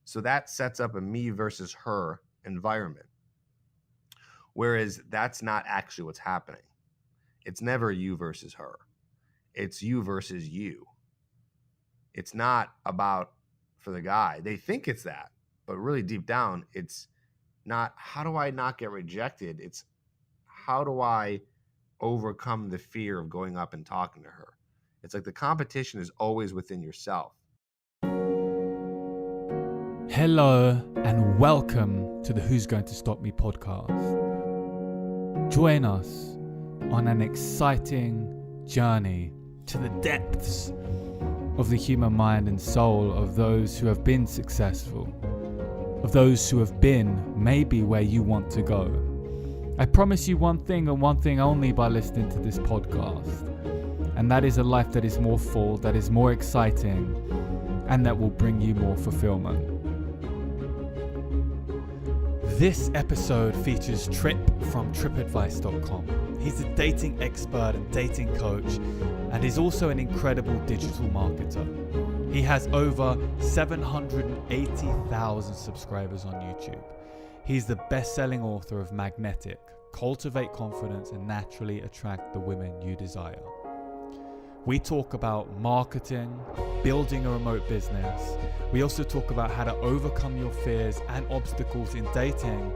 So that sets up a me versus her environment. Whereas that's not actually what's happening. It's never you versus her. It's you versus you. It's not about for the guy. They think it's that, but really deep down, it's not how do I not get rejected? It's how do I overcome the fear of going up and talking to her? It's like the competition is always within yourself. Hello and welcome to the Who's Going to Stop Me podcast. Join us on an exciting journey to the depths of the human mind and soul of those who have been successful, of those who have been maybe where you want to go. I promise you one thing and one thing only by listening to this podcast, and that is a life that is more full, that is more exciting, and that will bring you more fulfillment. This episode features Tripp from trippadvice.com. He's a dating expert and dating coach, and is also an incredible digital marketer. He has over 780,000 subscribers on YouTube. He's the best-selling author of Magnetic, Cultivate Confidence and Naturally Attract the Women You Desire. We talk about marketing, building a remote business. We also talk about how to overcome your fears and obstacles in dating,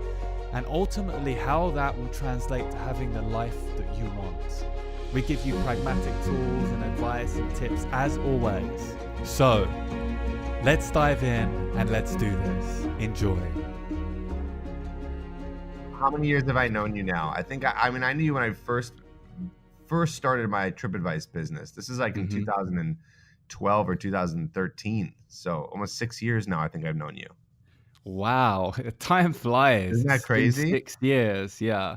and ultimately how that will translate to having the life that you want. We give you pragmatic tools and advice and tips as always. So, let's dive in and let's do this. Enjoy. How many years have I known you now? I think I knew you when I first started my Tripp Advice business. This is like in 2012 or 2013. So almost 6 years now, I think I've known you. Wow, time flies. Isn't that It's been crazy? 6 years, yeah.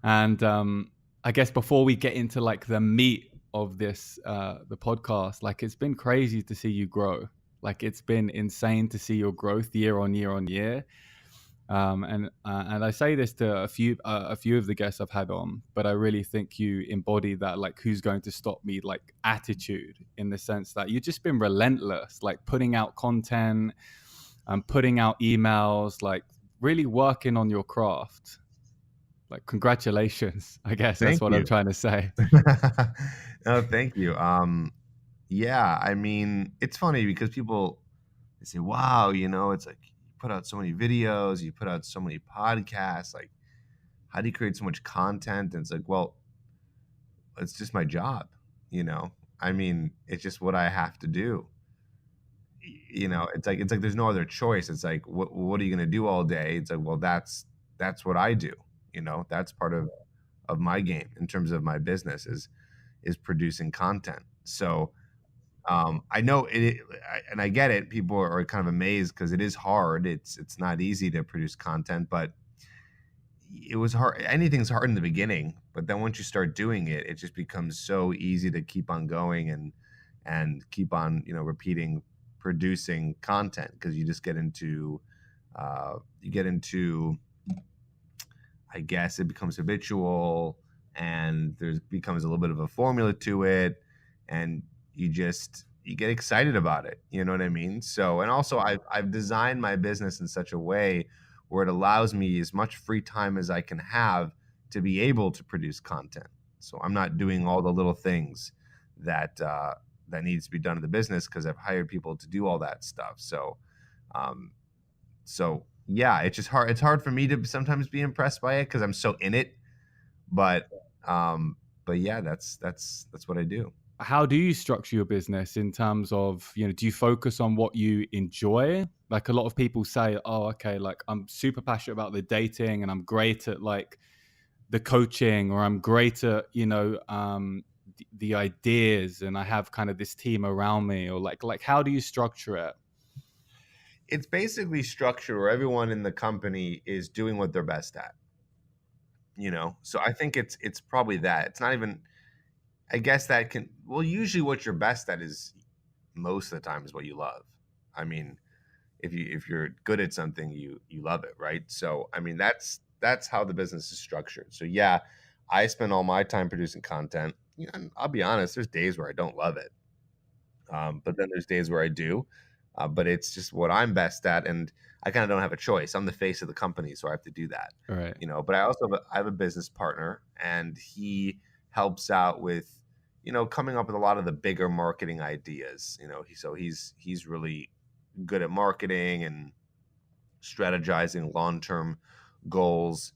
And I guess before we get into like the meat of this, the podcast, like it's been crazy to see you grow. Like it's been insane to see your growth year on year on year. And I say this to a few of the guests I've had on, but I really think you embody that like who's going to stop me like attitude, in the sense that you've just been relentless, like putting out content and putting out emails, like really working on your craft. Like congratulations, I guess that's what I'm trying to say. No, thank you. Yeah, I mean, it's funny because people, they say, wow, it's like you put out so many videos, you put out so many podcasts, like how do you create so much content? And it's like, well, it's just my job, I mean, it's just what I have to do. It's like there's no other choice. It's like what are you going to do all day? It's like, well, that's what I do. That's part of my game in terms of my business is producing content. So I know and I get it. People are kind of amazed because it is hard. It's not easy to produce content, but it was hard. Anything's hard in the beginning, but then once you start doing it, it just becomes so easy to keep on going and keep on, repeating, producing content, because you just get into, I guess it becomes habitual, and there becomes a little bit of a formula to it, and you get excited about it. You know what I mean? So, and also I've designed my business in such a way where it allows me as much free time as I can have to be able to produce content. So I'm not doing all the little things that needs to be done in the business, because I've hired people to do all that stuff. So, yeah, it's just hard. It's hard for me to sometimes be impressed by it because I'm so in it. But yeah, that's what I do. How do you structure your business in terms of, do you focus on what you enjoy? Like a lot of people say, oh, okay, like I'm super passionate about the dating and I'm great at like the coaching, or I'm great at, the ideas, and I have kind of this team around me, or like how do you structure it? It's basically structure where everyone in the company is doing what they're best at. So I think it's probably that. It's not even, I guess usually what you're best at is most of the time is what you love. I mean, if you're good at something, you love it, right? So I mean, that's how the business is structured. So yeah, I spend all my time producing content. And I'll be honest, there's days where I don't love it, but then there's days where I do. but it's just what I'm best at, and I kind of don't have a choice. I'm the face of the company, so I have to do that, All right. But I also I have a business partner, and he helps out with, coming up with a lot of the bigger marketing ideas. He's really good at marketing and strategizing long-term goals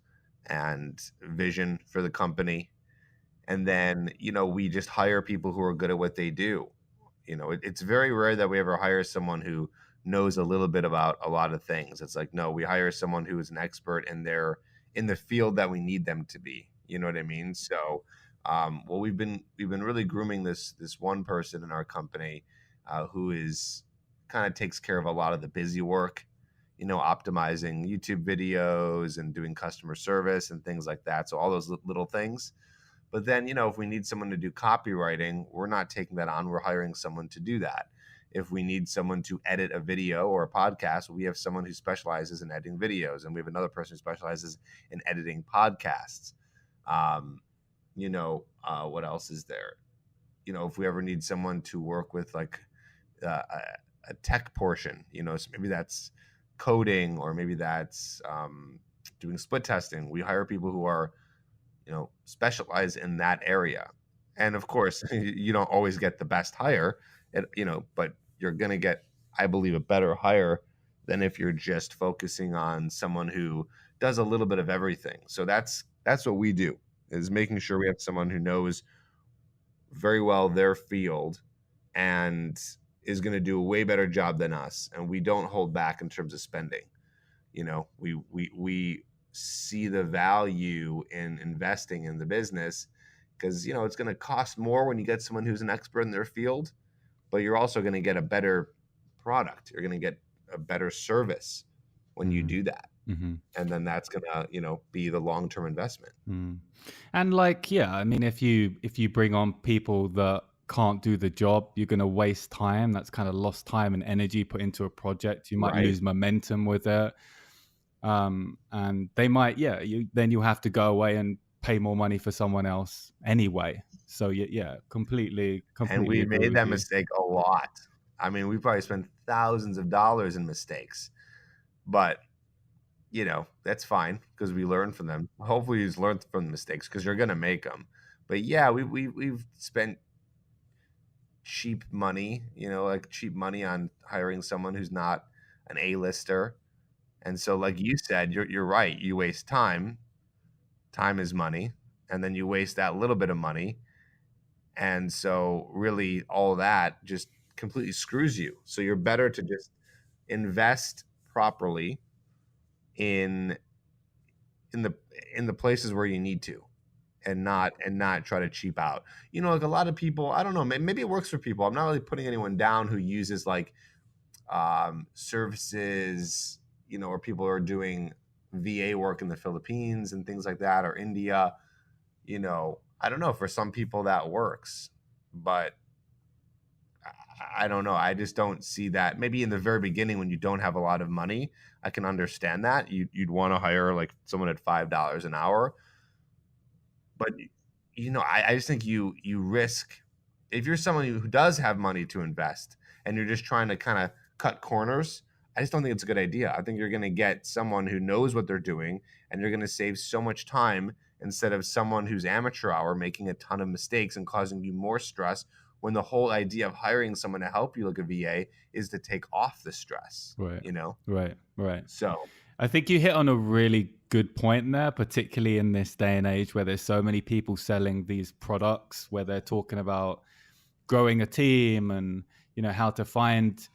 and vision for the company. And then, we just hire people who are good at what they do. It's very rare that we ever hire someone who knows a little bit about a lot of things. It's like, no, we hire someone who is an expert and they're in the field that we need them to be. You know what I mean? So, well, we've been really grooming this one person in our company, who is kind of takes care of a lot of the busy work, optimizing YouTube videos and doing customer service and things like that. So all those little things. But then, if we need someone to do copywriting, we're not taking that on. We're hiring someone to do that. If we need someone to edit a video or a podcast, we have someone who specializes in editing videos, and we have another person who specializes in editing podcasts. What else is there? If we ever need someone to work with like a tech portion, so maybe that's coding, or maybe that's doing split testing. We hire people who are specialize in that area. And of course, you don't always get the best hire, but you're going to get, I believe, a better hire than if you're just focusing on someone who does a little bit of everything. So that's what we do, is making sure we have someone who knows very well their field and is going to do a way better job than us. And we don't hold back in terms of spending. We see the value in investing in the business, because it's going to cost more when you get someone who's an expert in their field, but you're also going to get a better product. You're going to get a better service when you do that. Mm-hmm. And then that's going to be the long-term investment. And I mean, if you bring on people that can't do the job, you're going to waste time. That's kind of lost time and energy put into a project. You might Right. lose momentum with it. And they might, then you'll have to go away and pay more money for someone else anyway. So completely And we agree made with that you. mistake a lot. I mean, we probably spent thousands of dollars in mistakes, but that's fine, because we learn from them. Hopefully you learn from the mistakes, because you're going to make them. But yeah, we've spent cheap money, like cheap money on hiring someone who's not an A-lister. And so, like you said, you're right. You waste time. Time is money. And then you waste that little bit of money. And so really all that just completely screws you. So you're better to just invest properly in the places where you need to, and not try to cheap out. Like a lot of people, I don't know, maybe it works for people. I'm not really putting anyone down who uses like services, or people are doing VA work in the Philippines and things like that, or India. I don't know, for some people that works, but I don't know. I just don't see that. Maybe in the very beginning, when you don't have a lot of money, I can understand that you'd want to hire like someone at $5 an hour. But I just think you risk, if you're someone who does have money to invest and you're just trying to kind of cut corners. I just don't think it's a good idea. I think you're going to get someone who knows what they're doing, and you're going to save so much time, instead of someone who's amateur hour making a ton of mistakes and causing you more stress, when the whole idea of hiring someone to help you like a VA is to take off the stress. Right. Right. So I think you hit on a really good point there, particularly in this day and age where there's so many people selling these products, where they're talking about growing a team and how to find,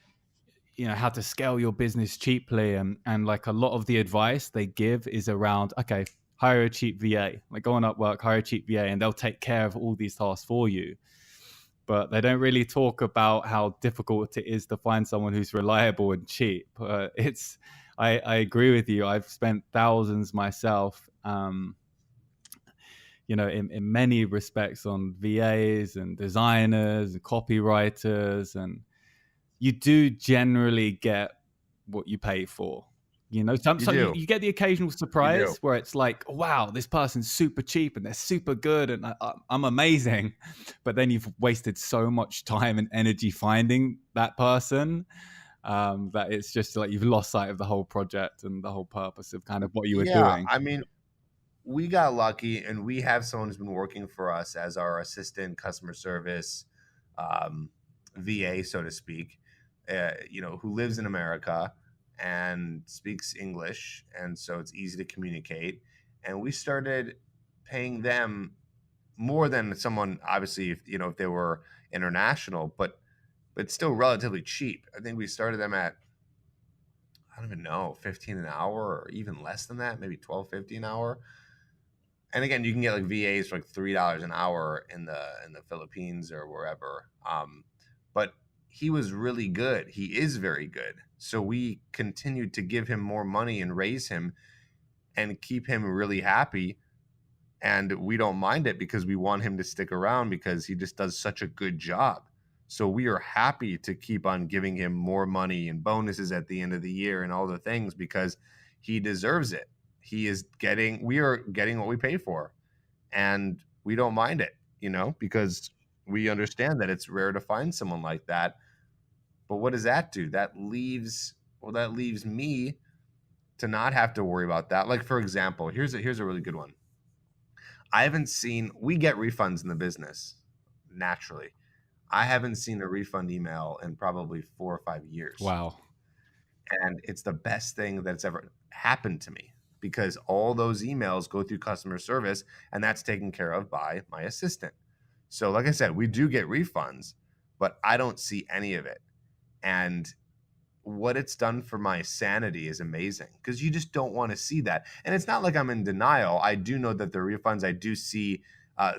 how to scale your business cheaply, and like a lot of the advice they give is around, okay, hire a cheap VA, like go on Upwork, hire a cheap VA, and they'll take care of all these tasks for you. But they don't really talk about how difficult it is to find someone who's reliable and cheap. I agree with you. I've spent thousands myself, in many respects on VAs and designers and copywriters, and you do generally get what you pay for. you So do, you get the occasional you do. surprise where it's like, wow, this person's super cheap and they're super good and I'm amazing. But then you've wasted so much time and energy finding that person. that it's just like you've lost sight of the whole project and the whole purpose of kind of what you were Yeah, doing. I mean, we got lucky, and we have someone who's been working for us as our assistant customer service um, VA, so to speak. Who lives in America and speaks English, and so it's easy to communicate. And we started paying them more than someone, obviously, if they were international, but still relatively cheap. I think we started them at, I don't even know, 15 an hour, or even less than that, maybe 12.50 an hour. And again, you can get like VAs for like $3 an hour in the Philippines or wherever. But he was really good. He is very good. So we continued to give him more money and raise him and keep him really happy. And we don't mind it because we want him to stick around because he just does such a good job. So we are happy to keep on giving him more money and bonuses at the end of the year and all the things because he deserves it. We are getting what we pay for, and we don't mind it, because we understand that it's rare to find someone like that. But what does that do? That leaves me to not have to worry about that. Like, for example, here's a really good one. We get refunds in the business naturally. I haven't seen a refund email in probably 4 or 5 years. Wow. And it's the best thing that's ever happened to me because all those emails go through customer service, and that's taken care of by my assistant. So, like I said, we do get refunds, but I don't see any of it. And what it's done for my sanity is amazing because you just don't want to see that. And it's not like I'm in denial. I do know that the refunds, I do see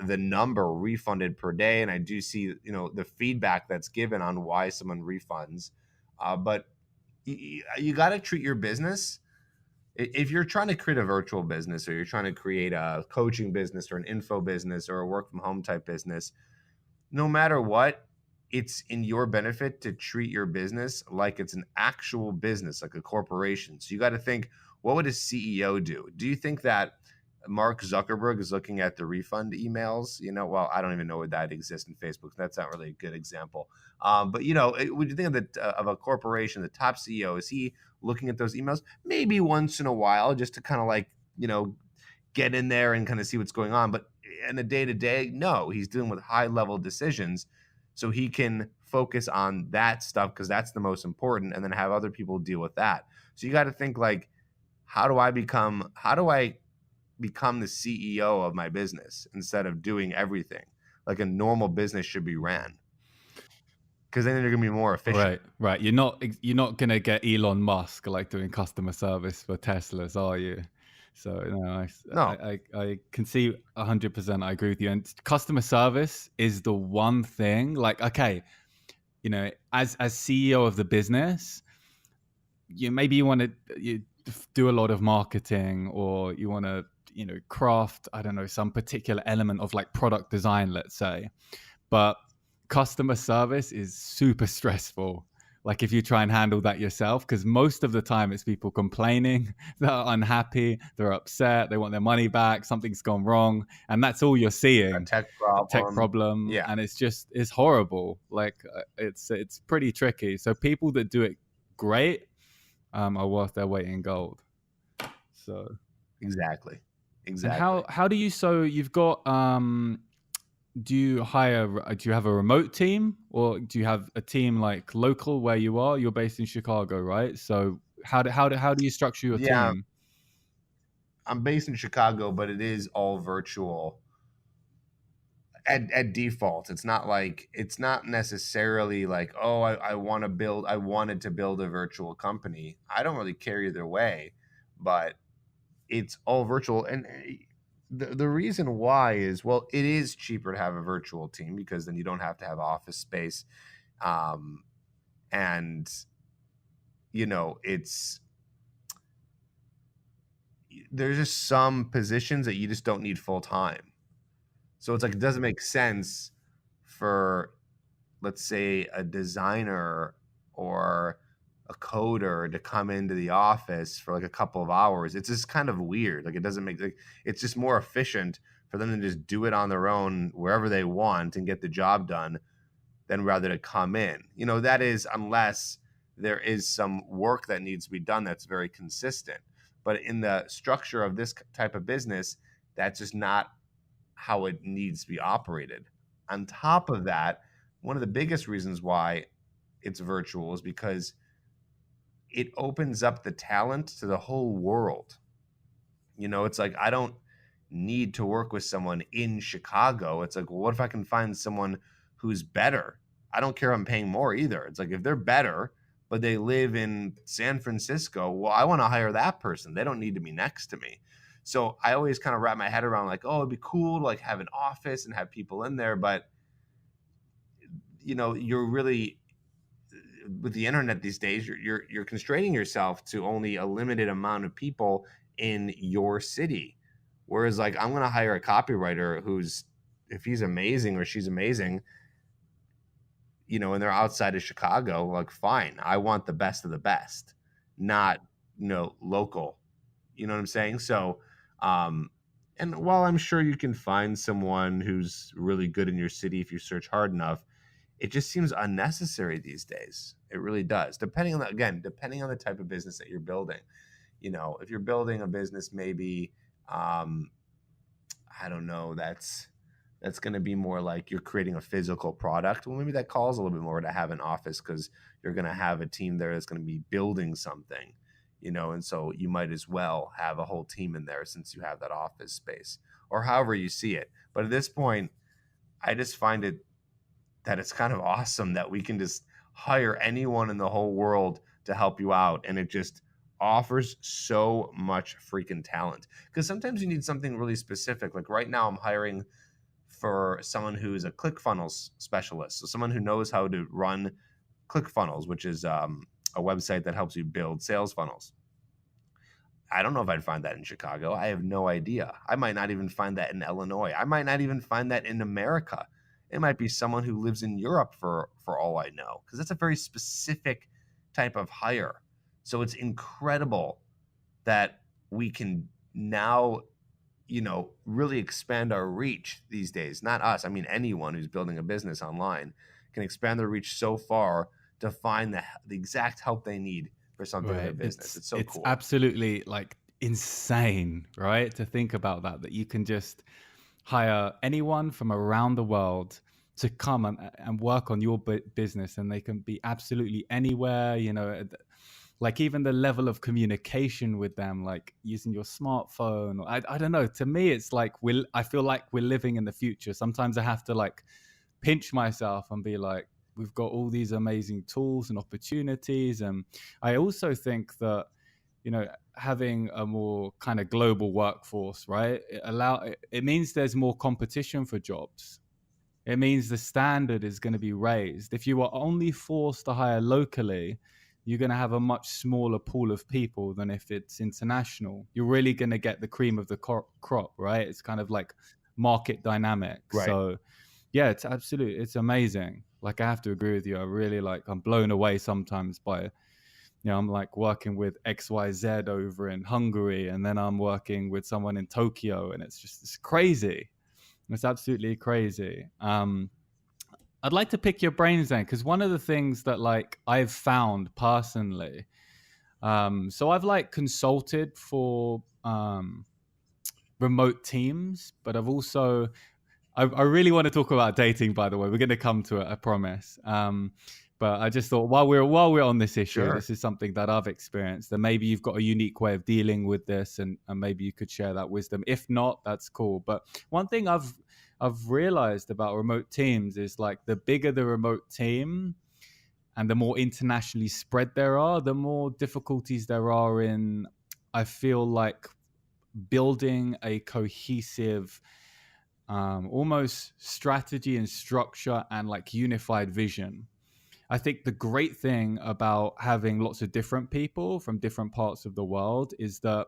the number refunded per day, and I do see the feedback that's given on why someone refunds. But you got to treat your business. If you're trying to create a virtual business, or you're trying to create a coaching business or an info business or a work from home type business, no matter what, it's in your benefit to treat your business like it's an actual business, like a corporation. So you got to think, what would a CEO do? Do you think that Mark Zuckerberg is looking at the refund emails? Well, I don't even know where that exists in Facebook. That's not really a good example. But would you think of a corporation, the top CEO, is he looking at those emails? Maybe once in a while, just to kind of like, get in there and kind of see what's going on. But in the day to day, no, he's dealing with high level decisions. So he can focus on that stuff because that's the most important, and then have other people deal with that. So you got to think like, how do I become the CEO of my business instead of doing everything like a normal business should be ran? Because then they're going to be more efficient. Right. You're not gonna get Elon Musk like doing customer service for Teslas, are you? So no, No, I can see 100%. I agree with you. And customer service is the one thing. Like, okay, as CEO of the business, you want to do a lot of marketing, or you want to craft, I don't know, some particular element of like product design, let's say. But customer service is super stressful. Like if you try and handle that yourself, because most of the time it's people complaining, they're unhappy, they're upset, they want their money back, something's gone wrong, and that's all you're a seeing. tech Tech problem. problem, Yeah, and it's horrible. Like it's pretty tricky. So people that do it great are worth their weight in gold. So, exactly. and Exactly. how do you? So you've got do you have a remote team, or do you have a team like local where you are? You're based in Chicago, right? So how do you structure your Yeah, team? I'm based in Chicago, but it is all virtual at default. It's not necessarily like, oh, I wanted to build a virtual company. I don't really care either way, but it's all virtual. And the reason why is, well, it is cheaper to have a virtual team because then you don't have to have office space. And it's there's just some positions that you just don't need full time. So it's like, it doesn't make sense for, let's say, a designer or a coder to come into the office for like a couple of hours. It's just kind of weird. Like, it doesn't make, like, it's just more efficient for them to just do it on their own wherever they want and get the job done than rather to come in. That is, unless there is some work that needs to be done that's very consistent. But in the structure of this type of business, that's just not how it needs to be operated. On top of that, one of the biggest reasons why it's virtual is because it opens up the talent to the whole world. You know, it's like I don't need to work with someone in Chicago. It's like, well, what if I can find someone who's better? I don't care if I'm paying more either. It's like if they're better, but they live in San Francisco, well, I want to hire that person. They don't need to be next to me. So I always kind of wrap my head around like, oh, it'd be cool to like have an office and have people in there, but you know, you're really with the internet these days, you're constraining yourself to only a limited amount of people in your city. Whereas, like, I'm going to hire a copywriter who's, if he's amazing or she's amazing, you know, and they're outside of Chicago, like, fine. I want the best of the best, not, you know, local. You know what I'm saying? So, um, and while I'm sure you can find someone who's really good in your city if you search hard enough, it just seems unnecessary these days. It really does. Depending on the, again, depending on the type of business that you're building. You know, if you're building a business, maybe um, I don't know, that's going to be more like you're creating a physical product. Well, maybe that calls a little bit more to have an office because you're going to have a team there that's going to be building something, you know, and so you might as well have a whole team in there since you have that office space or however you see it. But at this point, I just find it that it's kind of awesome that we can just hire anyone in the whole world to help you out. And it just offers so much freaking talent. Because sometimes you need something really specific. Like right now, I'm hiring for someone who's a ClickFunnels specialist. So someone who knows how to run ClickFunnels, which is a website that helps you build sales funnels. I don't know if I'd find that in Chicago. I have no idea. I might not even find that in Illinois. I might not even find that in America. It might be someone who lives in Europe for all I know, because that's a very specific type of hire. So it's incredible that we can now, you know, really expand our reach these days. Not us. I mean, anyone who's building a business online can expand their reach so far to find the exact help they need for something in their Right. business. It's so It's cool. absolutely like insane, right? To think about that you can just hire anyone from around the world to come and work on your business, and they can be absolutely anywhere, you know, like even the level of communication with them, like using your smartphone, or I don't know, to me it's like I feel like we're living in the future. Sometimes I have to like pinch myself and be like, we've got all these amazing tools and opportunities. And I also think that, you know, having a more kind of global workforce, right, it means there's more competition for jobs. It means the standard is going to be raised. If you are only forced to hire locally, you're going to have a much smaller pool of people than if it's international. You're really going to get the cream of the crop, right? It's kind of like market dynamics. Right. So yeah, it's amazing. Like I have to agree with you. I'm blown away sometimes by, you know, I'm like working with XYZ over in Hungary, and then I'm working with someone in Tokyo, and it's crazy. It's absolutely crazy. I'd like to pick your brains then, because one of the things that like I've found personally, so I've like consulted for remote teams, but I've also I really want to talk about dating. By the way, we're going to come to it, I promise. But I just thought while we're on this issue, Sure. this is something that I've experienced. And maybe you've got a unique way of dealing with this, and maybe you could share that wisdom. If not, that's cool. But one thing I've realized about remote teams is like the bigger the remote team and the more internationally spread there are, the more difficulties there are in, I feel like, building a cohesive almost strategy and structure and like unified vision. I think the great thing about having lots of different people from different parts of the world is that,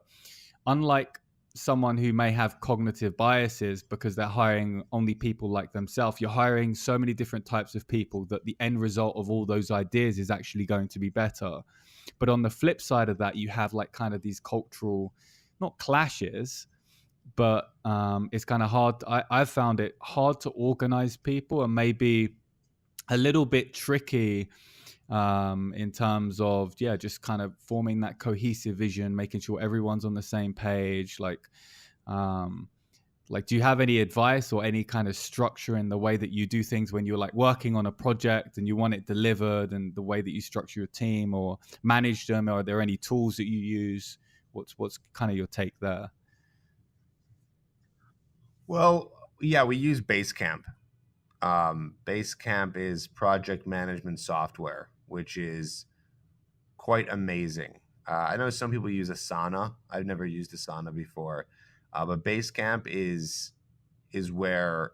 unlike someone who may have cognitive biases because they're hiring only people like themselves, you're hiring so many different types of people that the end result of all those ideas is actually going to be better. But on the flip side of that, you have like kind of these cultural, not clashes, but it's kind of hard. I've found it hard to organize people, and maybe a little bit tricky in terms of, yeah, just kind of forming that cohesive vision, making sure everyone's on the same page. Um, do you have any advice or any kind of structure in the way that you do things when you're like working on a project and you want it delivered, and the way that you structure your team or manage them? Are there any tools that you use? What's kind of your take there? Well, yeah, we use Basecamp. Basecamp is project management software, which is quite amazing. I know some people use Asana. I've never used Asana before, but Basecamp is where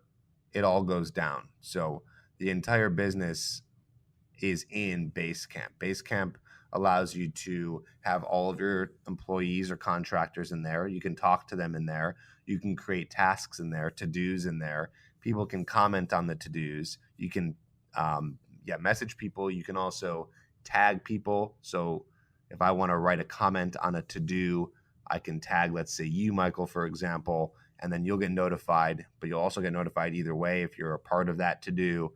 it all goes down. So the entire business is in Basecamp. Basecamp allows you to have all of your employees or contractors in there. You can talk to them in there. You can create tasks in there, to-dos in there. People can comment on the to-dos. You can message people. You can also tag people. So if I want to write a comment on a to-do, I can tag, let's say you, Michael, for example, and then you'll get notified, but you'll also get notified either way if you're a part of that to-do.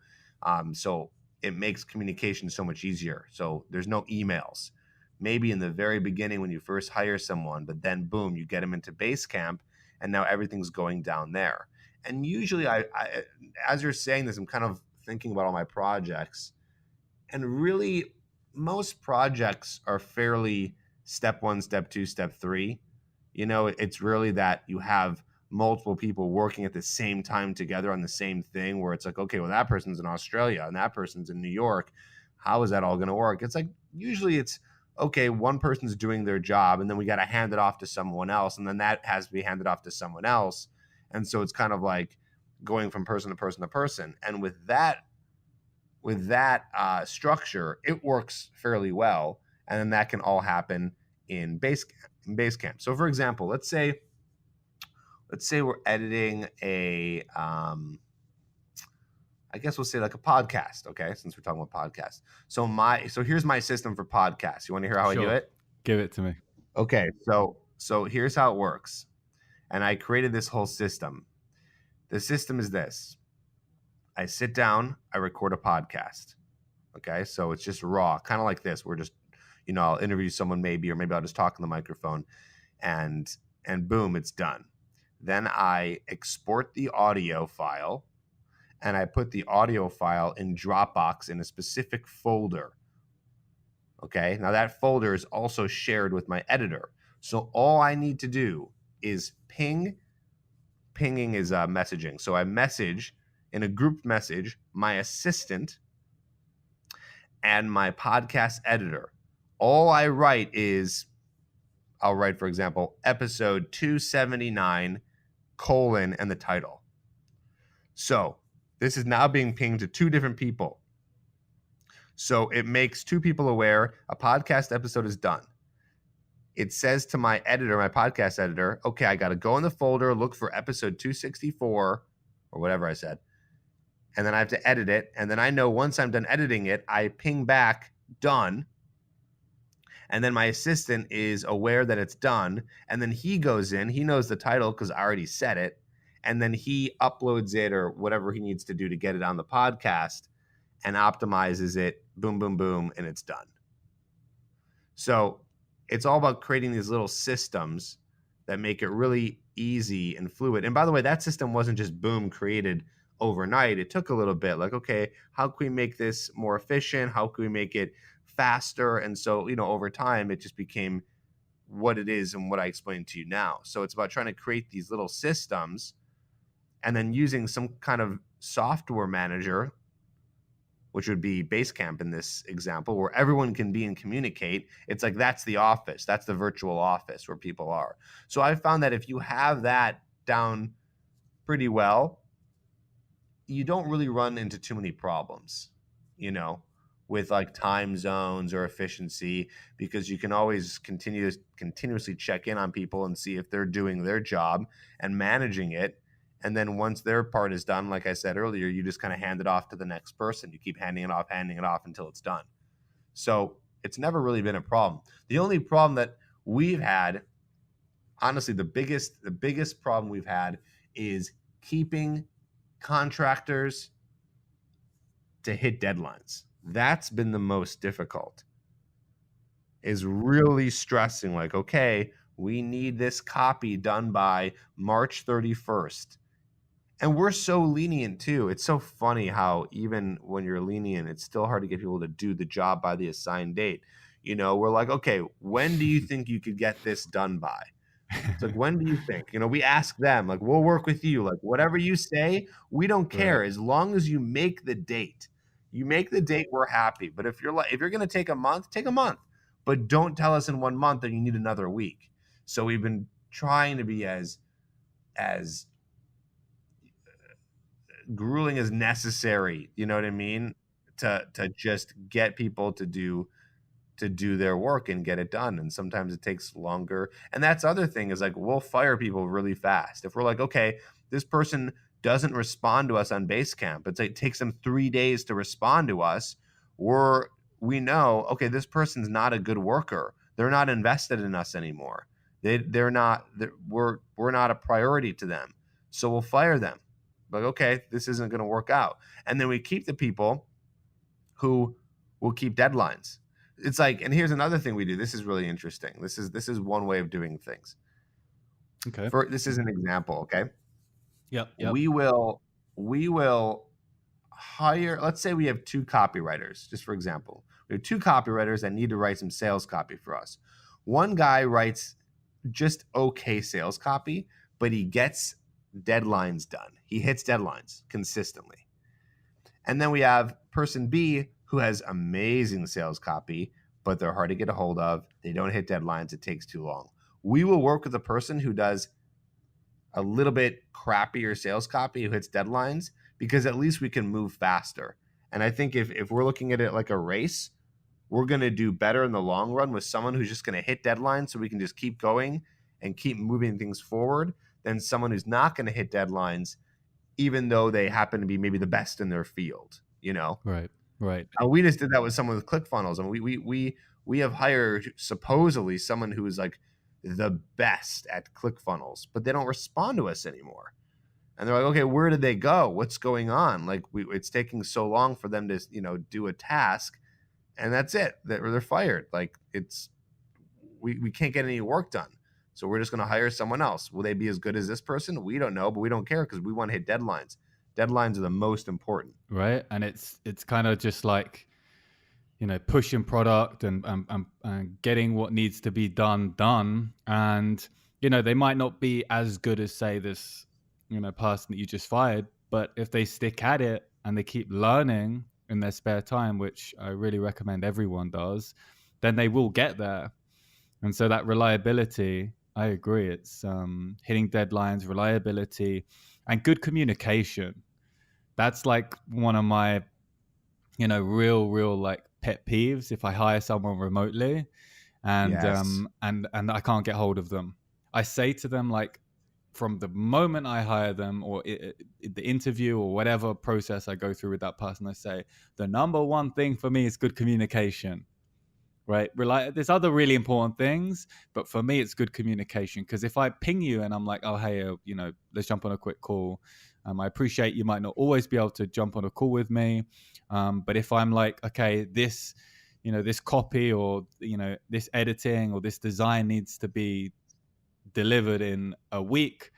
So it makes communication so much easier. So there's no emails. Maybe in the very beginning when you first hire someone, but then boom, you get them into Basecamp, and now everything's going down there. And usually, I as you're saying this, I'm kind of thinking about all my projects, and really, most projects are fairly step one, step two, step three. It's really that you have multiple people working at the same time together on the same thing, where it's like, okay, well, that person's in Australia and that person's in New York. How is that all going to work? It's like, usually it's, okay, one person's doing their job, and then we got to hand it off to someone else, and then that has to be handed off to someone else. And so it's kind of like going from person to person to person. And with that structure, it works fairly well, and then that can all happen in Basecamp. So, for example, let's say we're editing I guess we'll say like a podcast, okay? Since we're talking about podcasts. So here's my system for podcasts. You want to hear how I do Sure. it? Give it to me. Okay, so here's how it works. And I created this whole system. The system is this. I sit down, I record a podcast. Okay, so it's just raw, kind of like this. We're just, I'll interview someone maybe, or maybe I'll just talk on the microphone, and boom, it's done. Then I export the audio file, and I put the audio file in Dropbox in a specific folder. Okay, now that folder is also shared with my editor. So all I need to do is ping. Pinging is messaging. So I message in a group message my assistant and my podcast editor. All I write is, I'll write, for example, episode 279, and the title. So this is now being pinged to two different people. So it makes two people aware a podcast episode is done. It says to my editor, my podcast editor, okay, I got to go in the folder, look for episode 264 or whatever I said. And then I have to edit it. And then I know once I'm done editing it, I ping back done. And then my assistant is aware that it's done. And then he goes in, he knows the title because I already said it. And then he uploads it or whatever he needs to do to get it on the podcast and optimizes it. Boom, boom, boom. And it's done. So it's all about creating these little systems that make it really easy and fluid. And by the way, that system wasn't just boom created overnight. It took a little bit, like, okay, how can we make this more efficient? How can we make it faster? And so, over time, it just became what it is and what I explained to you now. So it's about trying to create these little systems and then using some kind of software manager, which would be Basecamp in this example, where everyone can be and communicate. It's like that's the office. That's the virtual office where people are. So I found that if you have that down pretty well, you don't really run into too many problems, with like time zones or efficiency, because you can always continuously check in on people and see if they're doing their job and managing it. And then once their part is done, like I said earlier, you just kind of hand it off to the next person. You keep handing it off until it's done. So it's never really been a problem. The only problem that we've had, honestly, the biggest problem we've had is keeping contractors to hit deadlines. That's been the most difficult, is really stressing like, okay, we need this copy done by March 31st. And we're so lenient too. It's so funny how even when you're lenient, it's still hard to get people to do the job by the assigned date. We're like, okay, when do you think you could get this done by? It's like, when do you think? We ask them, like, we'll work with you. Like, whatever you say, we don't Right. care as long as you make the date. You make the date, we're happy. But if you're gonna take a month, take a month. But don't tell us in 1 month that you need another week. So we've been trying to be as grueling as necessary, you know what I mean? To just get people to do their work and get it done. And sometimes it takes longer. And that's the other thing is like we'll fire people really fast. If we're like, okay, this person doesn't respond to us on Basecamp, it takes them 3 days to respond to us. We know, okay, this person's not a good worker. They're not invested in us anymore. They're not. We're not a priority to them. So we'll fire them. Like, okay, this isn't going to work out. And then we keep the people who will keep deadlines. It's like, and here's another thing we do. This is really interesting. This is one way of doing things. Okay. This is an example, okay? Yep. Yep. We will hire, let's say we have two copywriters, just for example. We have two copywriters that need to write some sales copy for us. One guy writes just okay sales copy, but he gets deadlines done. He hits deadlines consistently. And then we have person B who has amazing sales copy, but they're hard to get a hold of. They don't hit deadlines. It takes too long. We will work with a person who does a little bit crappier sales copy, who hits deadlines, because at least we can move faster. And I think if we're looking at it like a race, we're going to do better in the long run with someone who's just going to hit deadlines so we can just keep going and keep moving things forward than someone who's not going to hit deadlines even though they happen to be maybe the best in their field. Right. Right. We just did that with someone with ClickFunnels, and we have hired supposedly someone who is like the best at ClickFunnels, but they don't respond to us anymore. And they're like, okay, where did they go? What's going on? Like, it's taking so long for them to do a task, and that's it. They're fired. Like, we can't get any work done. So we're just going to hire someone else. Will they be as good as this person? We don't know, but we don't care because we want to hit deadlines. Deadlines are the most important. Right. And it's kind of just like, pushing product and getting what needs to be done. And, they might not be as good as, say, this, person that you just fired, but if they stick at it and they keep learning in their spare time, which I really recommend everyone does, then they will get there. And so that reliability, I agree. It's hitting deadlines, reliability, and good communication. That's like one of my, real like pet peeves. If I hire someone remotely and Yes. I can't get hold of them, I say to them, like, from the moment I hire them or the interview or whatever process I go through with that person, I say the number one thing for me is good communication. Right. There's other really important things, but for me, it's good communication. Because if I ping you and I'm like, oh, hey, let's jump on a quick call. I appreciate you might not always be able to jump on a call with me. But if I'm like, okay, this copy or, this editing or this design needs to be delivered in a week,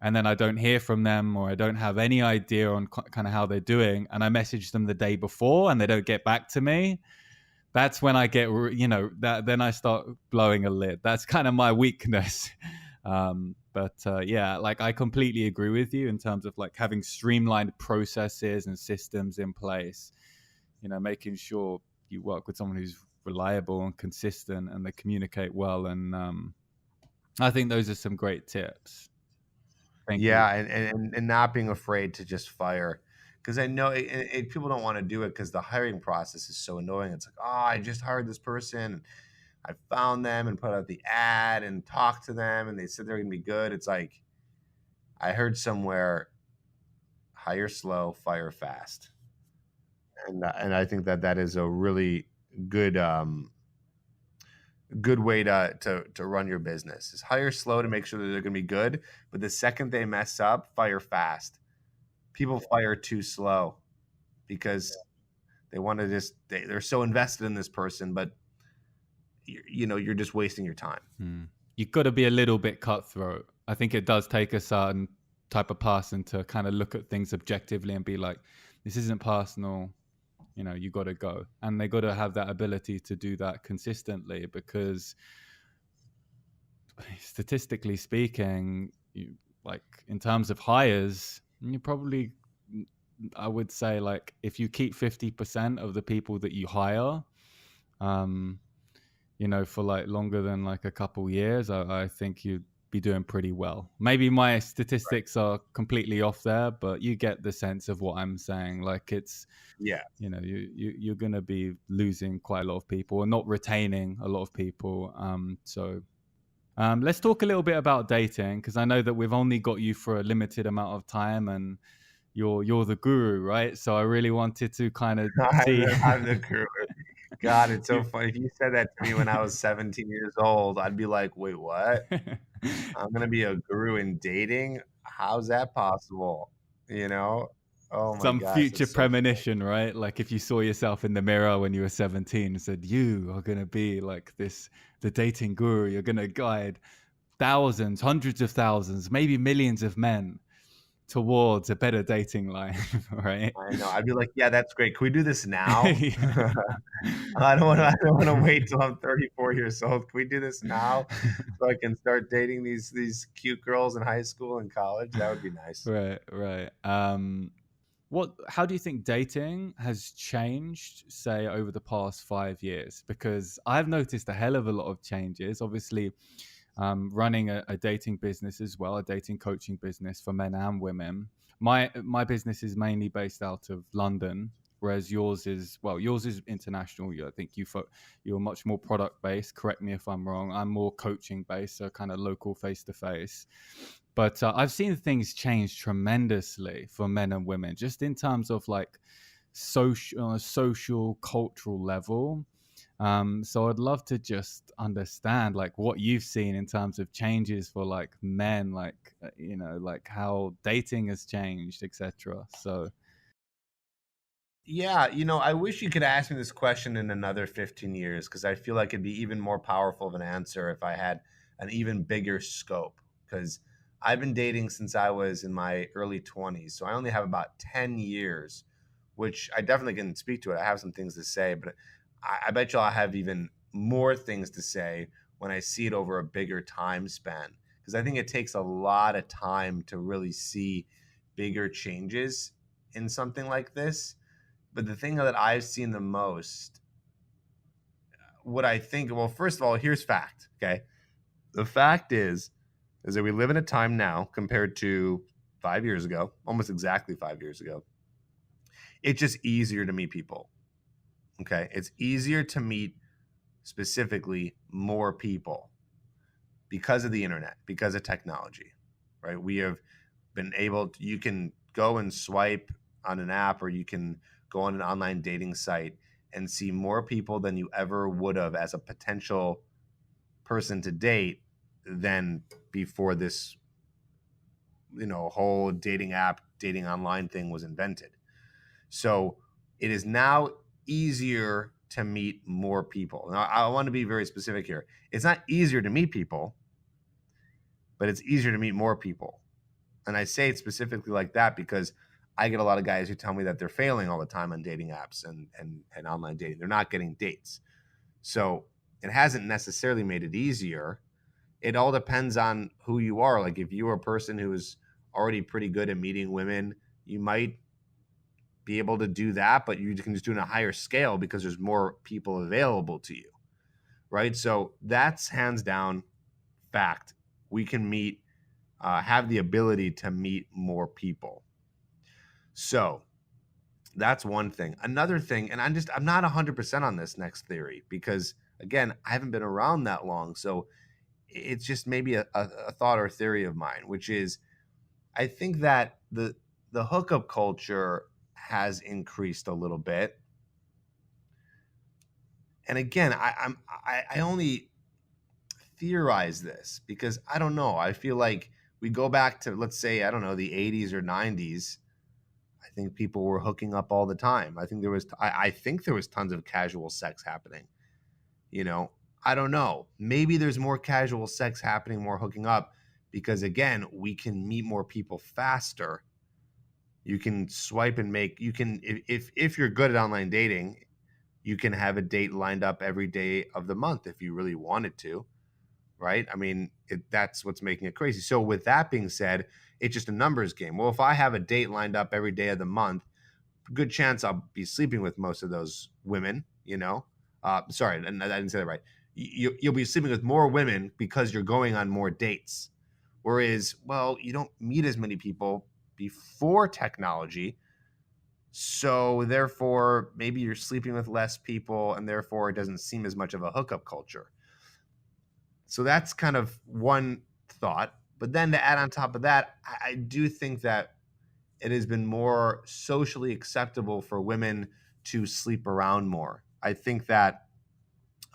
and then I don't hear from them or I don't have any idea on kind of how they're doing, and I message them the day before and they don't get back to me, that's when I get, then I start blowing a lid. That's kind of my weakness. Yeah, like I completely agree with you in terms of like having streamlined processes and systems in place, making sure you work with someone who's reliable and consistent and they communicate well. And I think those are some great tips. Thank you. Yeah, and not being afraid to just fire, because I know people don't want to do it because the hiring process is so annoying. It's like, oh, I just hired this person, I found them and put out the ad and talked to them, and they said they're going to be good. It's like I heard somewhere, hire slow, fire fast, and I think that is a really good good way to run your business. Is hire slow to make sure that they're going to be good, but the second they mess up, fire fast. People fire too slow because They want to just they're so invested in this person, but you're just wasting your time. You've got to be a little bit cutthroat. I think it does take a certain type of person to kind of look at things objectively and be like, this isn't personal. You got to go. And they got to have that ability to do that consistently, because statistically speaking, like in terms of hires, you probably, I would say, like if you keep 50% of the people that you hire, um, for like longer than like a couple years, I think you'd be doing pretty well. Maybe my statistics are completely off there, but you get the sense of what I'm saying. Like it's, Yeah. you're going to be losing quite a lot of people and not retaining a lot of people. Let's talk a little bit about dating, because I know that we've only got you for a limited amount of time, and you're the guru, right? So I really wanted to kind of see. I'm the guru. God, it's so You- funny. If you said that to me when I was 17 years old, I'd be like, wait, what? I'm gonna be a guru in dating? How's that possible? You know? Oh my Some gosh, future that's so funny. premonition, right? Like if you saw yourself in the mirror when you were 17 and said, you are going to be like this, the dating guru, you're going to guide thousands, hundreds of thousands, maybe millions of men towards a better dating life, right? I know. I'd be like, yeah, that's great. Can we do this now? Yeah. I don't wanna wait till I'm 34 years old. Can we do this now so I can start dating these cute girls in high school and college? That would be nice. Right, right. How do you think dating has changed, say, over the past 5 years? Because I've noticed a hell of a lot of changes. Obviously, running a dating business as well, a dating coaching business for men and women. My business is mainly based out of London, whereas yours is international. I think you're much more product based. Correct me if I'm wrong. I'm more coaching based, so kind of local, face to face. But I've seen things change tremendously for men and women, just in terms of like social cultural level. So I'd love to just understand like what you've seen in terms of changes for like men, like like how dating has changed, etc. So Yeah, I wish you could ask me this question in another 15 years because I feel like it'd be even more powerful of an answer if I had an even bigger scope. Because I've been dating since I was in my early 20s. So I only have about 10 years, which I definitely can speak to it. I have some things to say, but I bet you I'll have even more things to say when I see it over a bigger time span. Because I think it takes a lot of time to really see bigger changes in something like this. But the thing that I've seen the most, what I think, well, first of all, here's fact. Okay. The fact is that we live in a time now compared to 5 years ago, almost exactly 5 years ago. It's just easier to meet people. Okay. It's easier to meet specifically more people because of the internet, because of technology, right? We have been able to, you can go and swipe on an app or you can go on an online dating site and see more people than you ever would have as a potential person to date than before this whole dating app dating online thing was invented. So it is now easier to meet more people. Now I want to be very specific here. It's not easier to meet people, but it's easier to meet more people. And I say it specifically like that because I get a lot of guys who tell me that they're failing all the time on dating apps and online dating. They're not getting dates. So it hasn't necessarily made it easier. It all depends on who you are. Like if you're a person who is already pretty good at meeting women, you might be able to do that, but you can just do it on a higher scale because there's more people available to you. Right. So that's hands down fact. We can have the ability to meet more people. So that's one thing. Another thing, and I'm not 100% on this next theory because again, I haven't been around that long. So it's just maybe a thought or theory of mine, which is I think that the hookup culture has increased a little bit. And again, I only theorize this because I don't know. I feel like we go back to, let's say, I don't know, the 80s or 90s. I think people were hooking up all the time. I think there was tons of casual sex happening. You know, I don't know. Maybe there's more casual sex happening, more hooking up, because again, we can meet more people faster. You can swipe and make. You can if you're good at online dating, you can have a date lined up every day of the month if you really wanted to, right? I mean, that's what's making it crazy. So with that being said, it's just a numbers game. Well, if I have a date lined up every day of the month, good chance I'll be sleeping with most of those women, you know. Sorry, and I didn't say that right. You'll be sleeping with more women because you're going on more dates. Whereas, well, you don't meet as many people before technology. So therefore, maybe you're sleeping with less people, and therefore it doesn't seem as much of a hookup culture. So that's kind of one thought. But then to add on top of that, I do think that it has been more socially acceptable for women to sleep around more. I think that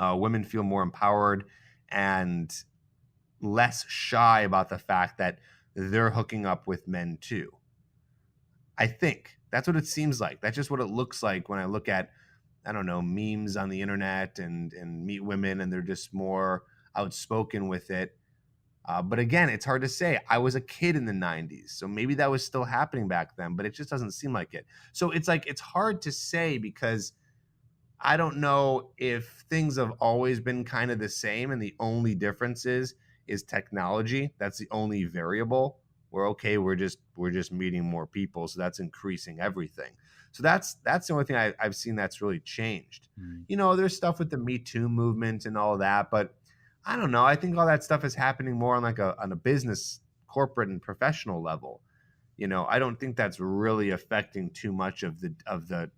women feel more empowered and less shy about the fact that they're hooking up with men too. I think that's what it seems like. That's just what it looks like when I look at, I don't know, memes on the internet and meet women and they're just more outspoken with it. But again, it's hard to say. I was a kid in the 90s, so maybe that was still happening back then, but it just doesn't seem like it. So it's like, it's hard to say because I don't know if things have always been kind of the same and the only difference is technology. That's the only variable. We're okay, we're just meeting more people, so that's increasing everything. So that's the only thing I've seen that's really changed. Mm. You know, there's stuff with the Me Too movement and all that, but I don't know. I think all that stuff is happening more on like a business, corporate, and professional level. You know, I don't think that's really affecting too much of the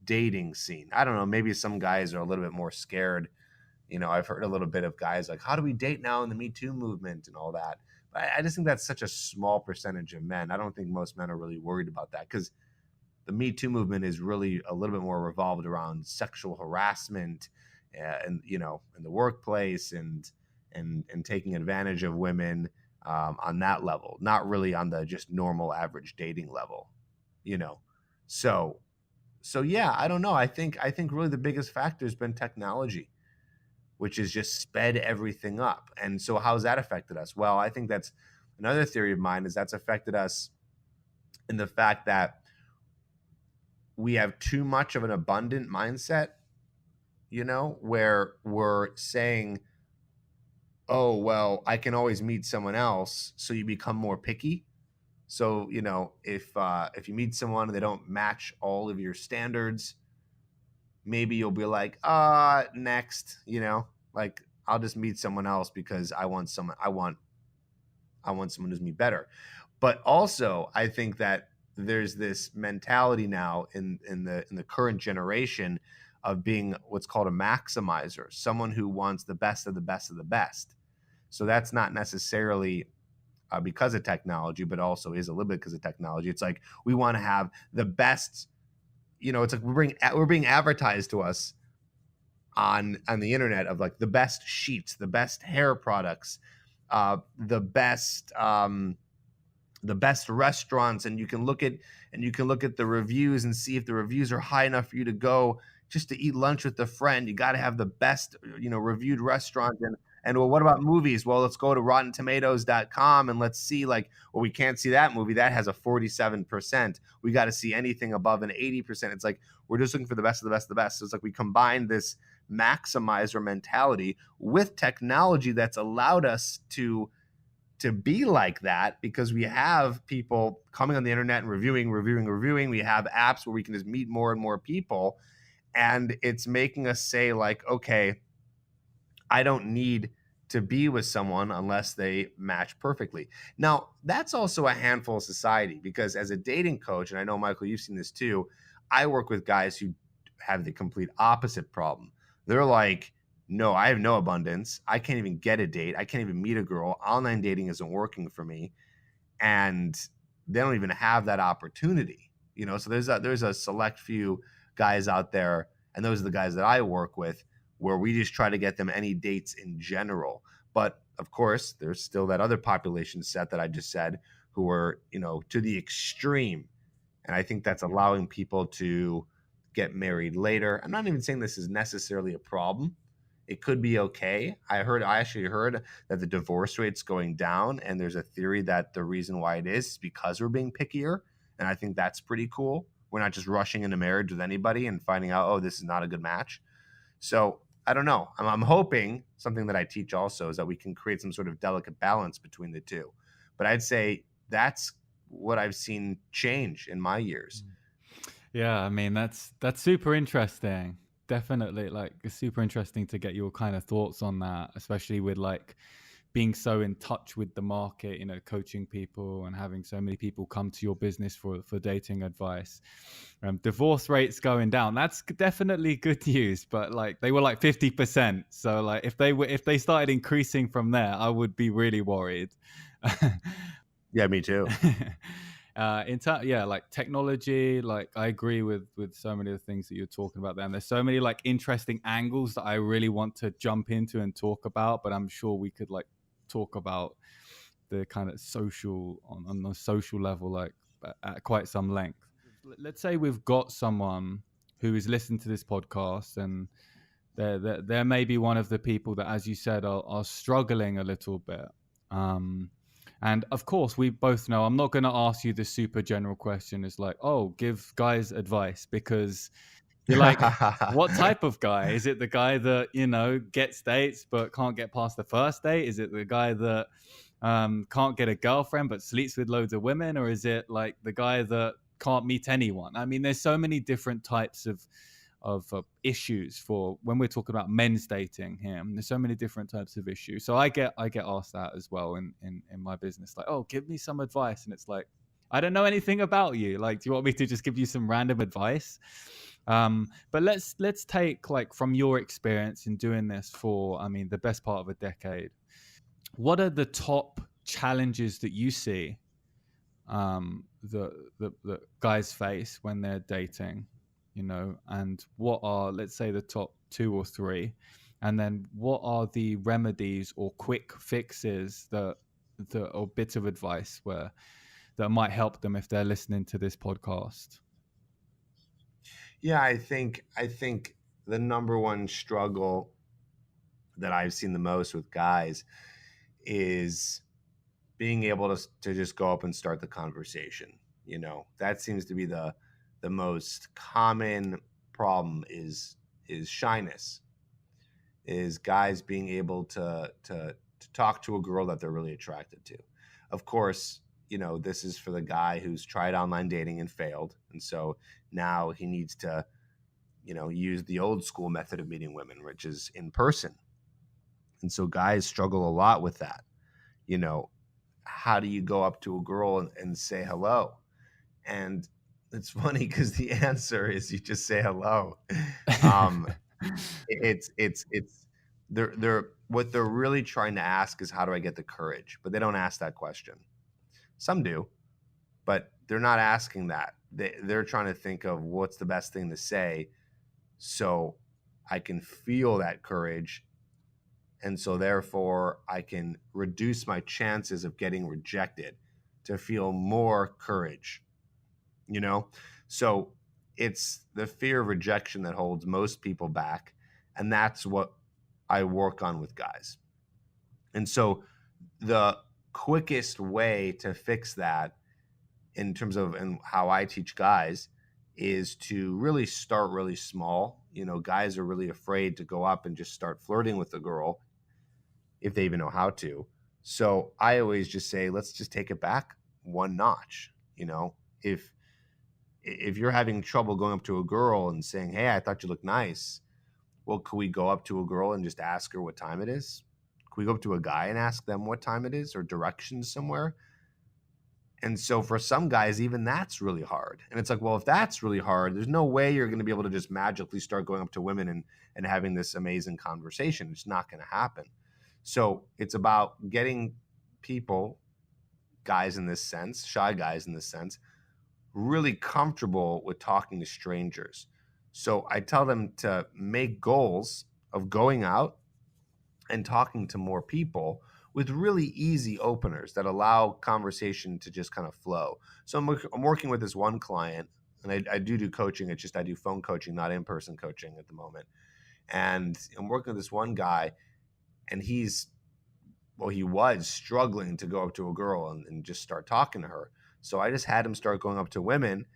dating scene. I don't know. Maybe some guys are a little bit more scared. You know, I've heard a little bit of guys like, "How do we date now in the Me Too movement and all that?" But I just think that's such a small percentage of men. I don't think most men are really worried about that because the Me Too movement is really a little bit more revolved around sexual harassment, and you know, in the workplace and taking advantage of women on that level, not really on the just normal average dating level, you know. So yeah, I don't know. I think really the biggest factor has been technology, which has just sped everything up. And so how's that affected us? Well, I think that's another theory of mine is that's affected us in the fact that we have too much of an abundant mindset, you know, where we're saying, oh, well, I can always meet someone else. So you become more picky. So, you know, if you meet someone and they don't match all of your standards, maybe you'll be like, next, you know, like I'll just meet someone else because I want someone who's me better. But also, I think that there's this mentality now in the current generation of being what's called a maximizer, someone who wants the best of the best of the best. So that's not necessarily because of technology, but also is a little bit because of technology. It's like we want to have the best. You know, it's like we're being advertised to us on the internet of like the best sheets, the best hair products, the best restaurants, and you can look at the reviews and see if the reviews are high enough for you to go just to eat lunch with a friend. You got to have the best, you know, reviewed restaurant. And well, what about movies? Well, let's go to rottentomatoes.com and let's see, like, well, we can't see that movie. That has a 47%. We got to see anything above an 80%. It's like we're just looking for the best of the best of the best. So it's like we combine this maximizer mentality with technology that's allowed us to be like that because we have people coming on the internet and reviewing. We have apps where we can just meet more and more people. And it's making us say, like, okay, I don't need to be with someone unless they match perfectly. Now, that's also a handful of society because as a dating coach, and I know, Michael, you've seen this too, I work with guys who have the complete opposite problem. They're like, no, I have no abundance. I can't even get a date. I can't even meet a girl. Online dating isn't working for me. And they don't even have that opportunity. You know, so there's a select few guys out there, and those are the guys that I work with, where we just try to get them any dates in general. But of course, there's still that other population set that I just said who are, you know, to the extreme And I think that's allowing people to get married later. I'm not even saying this is necessarily a problem. It could be okay. I actually heard that the divorce rate's going down, and there's a theory that the reason why it is because we're being pickier. And I think that's pretty cool. We're not just rushing into marriage with anybody and finding out, oh, this is not a good match. So I don't know. I'm hoping something that I teach also is that we can create some sort of delicate balance between the two. But I'd say that's what I've seen change in my years. Yeah, I mean that's super interesting. Definitely, like it's super interesting to get your kind of thoughts on that, especially with like being so in touch with the market, you know, coaching people and having so many people come to your business for dating advice. Divorce rates going down. That's definitely good news, but like they were like 50%. So like if they started increasing from there, I would be really worried. Yeah, me too. Yeah, like technology, like I agree with so many of the things that you're talking about there, and there's so many like interesting angles that I really want to jump into and talk about, but I'm sure we could like talk about the kind of social on the social level like at quite some length. Let's say we've got someone who is listening to this podcast, and they're maybe one of the people that, as you said, are struggling a little bit. Um, and of course, we both know I'm not going to ask you the super general question is like, oh, give guys advice, because you're like, what type of guy? Is it the guy that, you know, gets dates but can't get past the first date? Is it the guy that can't get a girlfriend but sleeps with loads of women? Or is it like the guy that can't meet anyone? I mean, there's so many different types of issues for when we're talking about men's dating here. There's so many different types of issues. So I get asked that as well in my business, like, oh, give me some advice. And it's like, I don't know anything about you. Like, do you want me to just give you some random advice? But let's take like from your experience in doing this for, I mean, the best part of a decade. What are the top challenges that you see the guys face when they're dating, you know, and what are, let's say, the top two or three, and then what are the remedies or quick fixes that or bits of advice where that might help them if they're listening to this podcast? Yeah, I think the number one struggle that I've seen the most with guys is being able to just go up and start the conversation. You know, that seems to be the most common problem is shyness, is guys being able to talk to a girl that they're really attracted to. Of course, you know, this is for the guy who's tried online dating and failed, and so now he needs to, you know, use the old school method of meeting women, which is in person. And so guys struggle a lot with that. You know, how do you go up to a girl and say hello? And it's funny because the answer is you just say hello. Um, it's they're what they're really trying to ask is how do I get the courage? But they don't ask that question. Some do, but they're not asking that. They're trying to think of what's the best thing to say so I can feel that courage, and so therefore I can reduce my chances of getting rejected to feel more courage, you know? So it's the fear of rejection that holds most people back. And that's what I work on with guys. And so the quickest way to fix that in terms of and how I teach guys is to really start really small. You know, guys are really afraid to go up and just start flirting with a girl if they even know how to. So I always just say, let's just take it back one notch. You know, if you're having trouble going up to a girl and saying, "Hey, I thought you looked nice," well, could we go up to a girl and just ask her what time it is? Could we go up to a guy and ask them what time it is or directions somewhere? And so for some guys, even that's really hard. And it's like, well, if that's really hard, there's no way you're going to be able to just magically start going up to women and having this amazing conversation. It's not going to happen. So it's about getting people, guys in this sense, shy guys in this sense, really comfortable with talking to strangers. So I tell them to make goals of going out and talking to more people with really easy openers that allow conversation to just kind of flow. So I'm working with this one client, and I do coaching. It's just I do phone coaching, not in-person coaching at the moment. And I'm working with this one guy, and he was struggling to go up to a girl and just start talking to her. So I just had him start going up to women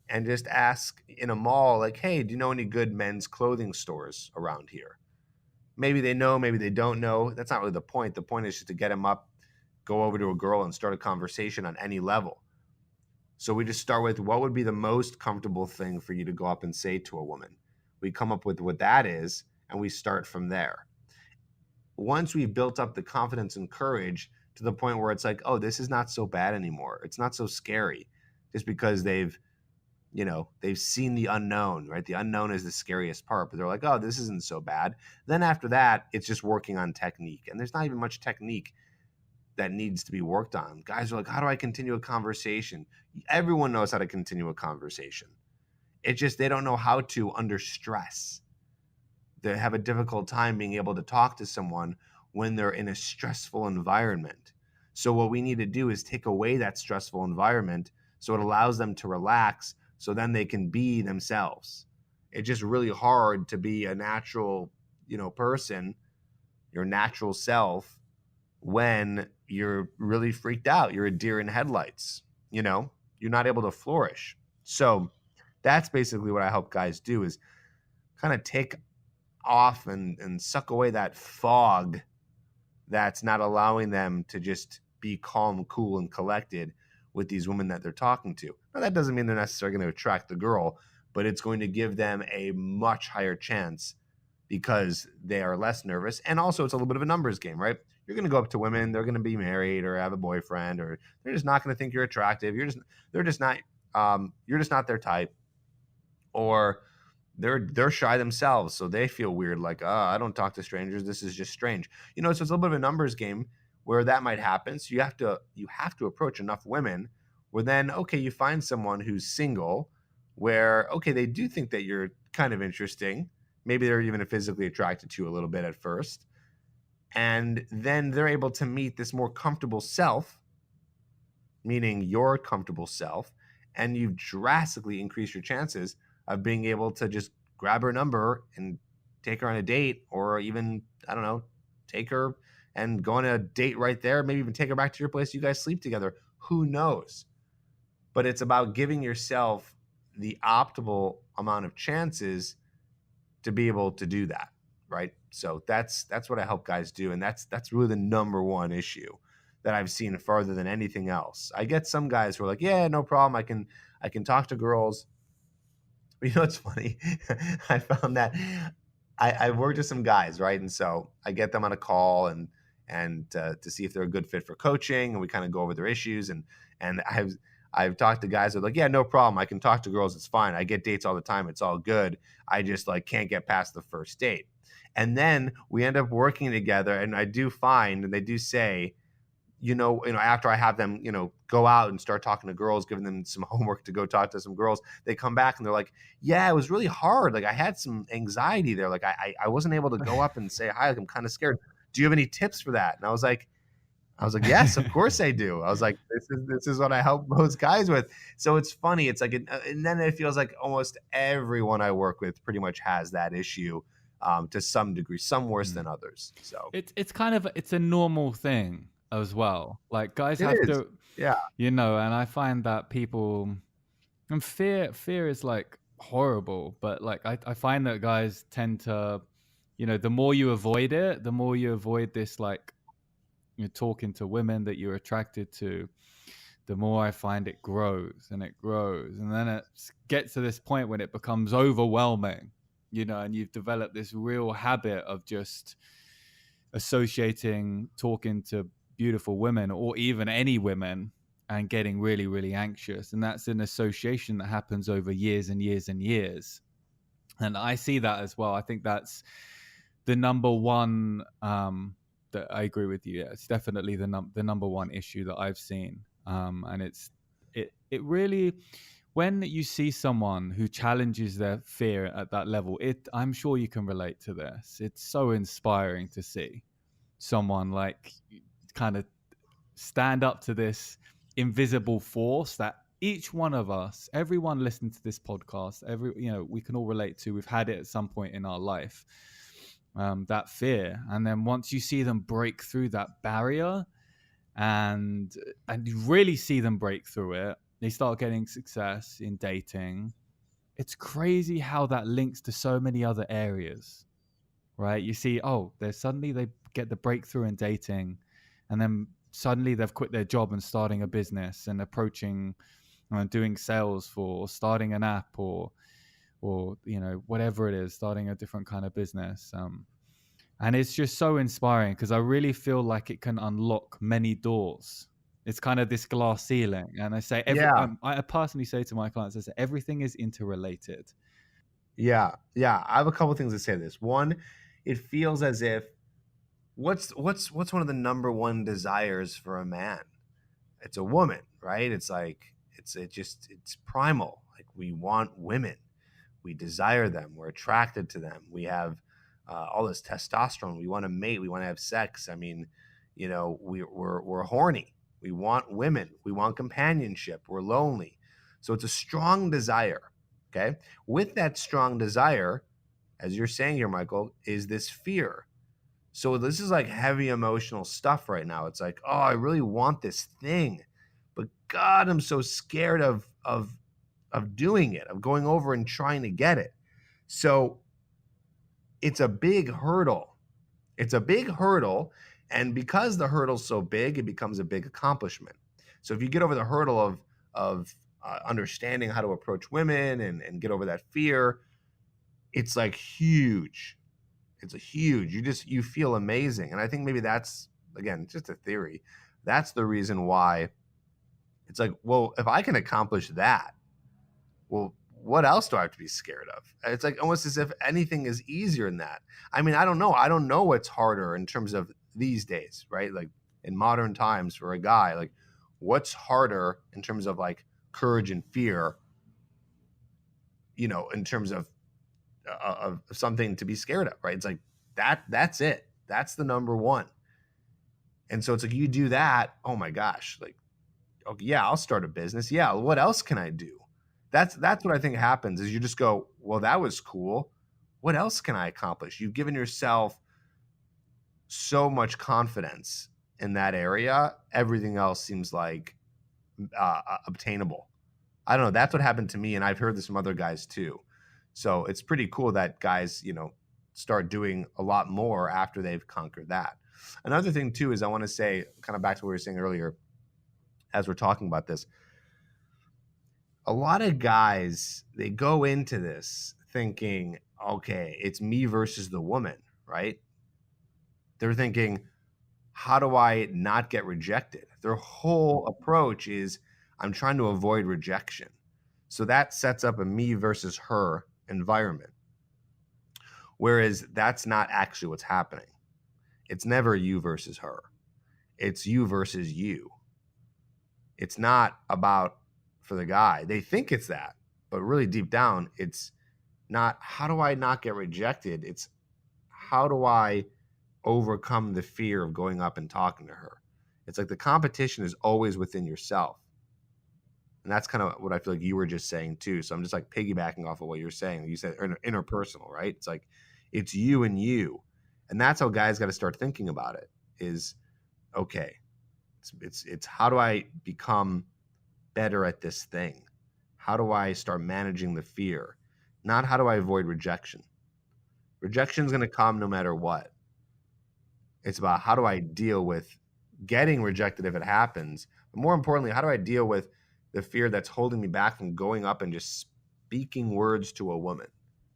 and just ask in a mall, like, hey, do you know any good men's clothing stores around here? Maybe they know, maybe they don't know. That's not really the point. The point is just to get him up, go over to a girl and start a conversation on any level. So we just start with what would be the most comfortable thing for you to go up and say to a woman. We come up with what that is, and we start from there. Once we've built up the confidence and courage to the point where it's like, oh, this is not so bad anymore. It's not so scary, just because they've seen the unknown, right? The unknown is the scariest part, but they're like, oh, this isn't so bad. Then after that, it's just working on technique. And there's not even much technique that needs to be worked on. Guys are like, how do I continue a conversation? Everyone knows how to continue a conversation. It's just they don't know how to under stress. They have a difficult time being able to talk to someone when they're in a stressful environment. So what we need to do is take away that stressful environment so it allows them to relax, so then they can be themselves. It's just really hard to be a natural, person, your natural self, when you're really freaked out. You're a deer in headlights, you're not able to flourish. So that's basically what I help guys do, is kind of take off and suck away that fog that's not allowing them to just be calm, cool, and collected with these women that they're talking to. Now, that doesn't mean they're necessarily going to attract the girl, but it's going to give them a much higher chance because they are less nervous. And also, it's a little bit of a numbers game, right? You're going to go up to women, they're going to be married or have a boyfriend, or they're just not going to think you're attractive. They're just not, you're just not their type, or they're shy themselves, so they feel weird, like, I don't talk to strangers, this is just strange. So it's a little bit of a numbers game where that might happen. So you have to approach enough women where then, okay, you find someone who's single, where, okay, they do think that you're kind of interesting, maybe they're even physically attracted to you a little bit at first, and then they're able to meet this more comfortable self, meaning your comfortable self, and you've drastically increased your chances of being able to just grab her number and take her on a date, or even, I don't know, take her and go on a date right there, maybe even take her back to your place, you guys sleep together. Who knows? But it's about giving yourself the optimal amount of chances to be able to do that, right? So that's what I help guys do, and that's really the number one issue that I've seen farther than anything else. I get some guys who are like, yeah, no problem, I can talk to girls. But it's funny. I found that I worked with some guys, right? And so I get them on a call and to see if they're a good fit for coaching, and we kind of go over their issues. And I've talked to guys that are like, yeah, no problem, I can talk to girls, it's fine. I get dates all the time, it's all good. I just like can't get past the first date. And then we end up working together, and I do find, and they do say, after I have them, go out and start talking to girls, giving them some homework to go talk to some girls, they come back and they're like, yeah, it was really hard. Like, I had some anxiety there. Like, I wasn't able to go up and say hi. Like, I'm kind of scared. Do you have any tips for that? And I was like, yes, of course I do. I was like, this is what I help most guys with. So it's funny. It's like, and then it feels like almost everyone I work with pretty much has that issue, to some degree, some worse than others. So It's kind of, it's a normal thing as well. Like, guys it have is. to, Yeah. and I find that people, and fear is like horrible, but like I find that guys tend to, the more you avoid it, the more you avoid this, like, you're talking to women that you're attracted to, the more I find it grows and it grows. And then it gets to this point when it becomes overwhelming, and you've developed this real habit of just associating talking to beautiful women, or even any women, and getting really, really anxious. And that's an association that happens over years and years and years. And I see that as well. I think that's the number one, that I agree with you. Yeah, it's definitely the number one issue that I've seen. And it really, when you see someone who challenges their fear at that level, I'm sure you can relate to this. It's so inspiring to see someone like kind of stand up to this invisible force that each one of us, everyone listening to this podcast, we can all relate to. We've had it at some point in our life, that fear. And then once you see them break through that barrier, and you really see them break through it, they start getting success in dating. It's crazy how that links to so many other areas, right? You see, oh, there's suddenly they get the breakthrough in dating, and then suddenly they've quit their job and starting a business and approaching doing sales for, or starting an app, or whatever it is, starting a different kind of business. And it's just so inspiring because I really feel like it can unlock many doors. It's kind of this glass ceiling, and I say Yeah. I personally say to my clients, I say everything is interrelated. Yeah. Yeah. I have a couple things to say to this. One, it feels as if what's one of the number one desires for a man? It's a woman, right? It's like it's primal. Like we want women. We desire them. We're attracted to them. We have all this testosterone. We want to mate. We want to have sex. I mean, we're horny. We want women. We want companionship. We're lonely. So it's a strong desire. Okay. With that strong desire, as you're saying here, Michael, is this fear. So this is like heavy emotional stuff right now. It's like, oh, I really want this thing, but God, I'm so scared of doing it, of going over and trying to get it. So it's a big hurdle. It's a big hurdle. And because the hurdle's so big, it becomes a big accomplishment. So if you get over the hurdle of understanding how to approach women and get over that fear, it's like huge. It's a huge. You feel amazing. And I think maybe that's, again, just a theory. That's the reason why it's like, well, if I can accomplish that, well, what else do I have to be scared of? It's like almost as if anything is easier than that. I mean, I don't know. I don't know what's harder in terms of these days, right? Like in modern times for a guy, like what's harder in terms of like courage and fear, in terms of something to be scared of, right? It's like that's it. That's the number one. And so it's like you do that, oh my gosh, like, okay, yeah, I'll start a business. Yeah, what else can I do? That's what I think happens is you just go, well, that was cool. What else can I accomplish? You've given yourself so much confidence in that area. Everything else seems like obtainable. I don't know. That's what happened to me, and I've heard this from other guys too. So it's pretty cool that guys, start doing a lot more after they've conquered that. Another thing too is I want to say, kind of back to what we were saying earlier, as we're talking about this, a lot of guys, they go into this thinking, okay, it's me versus the woman, right? They're thinking, how do I not get rejected? Their whole approach is, I'm trying to avoid rejection. So that sets up a me versus her environment. Whereas that's not actually what's happening. It's never you versus her. It's you versus you. It's not about, for the guy, they think it's that, but really deep down, it's not how do I not get rejected? It's how do I overcome the fear of going up and talking to her? It's like the competition is always within yourself. And that's kind of what I feel like you were just saying too. So I'm just like piggybacking off of what you're saying. You said interpersonal, right? It's like it's you and you. And that's how guys got to start thinking about it is, okay, it's how do I become better at this thing? How do I start managing the fear? Not how do I avoid rejection? Rejection is going to come no matter what. It's about how do I deal with getting rejected if it happens. But more importantly, how do I deal with the fear that's holding me back from going up and just speaking words to a woman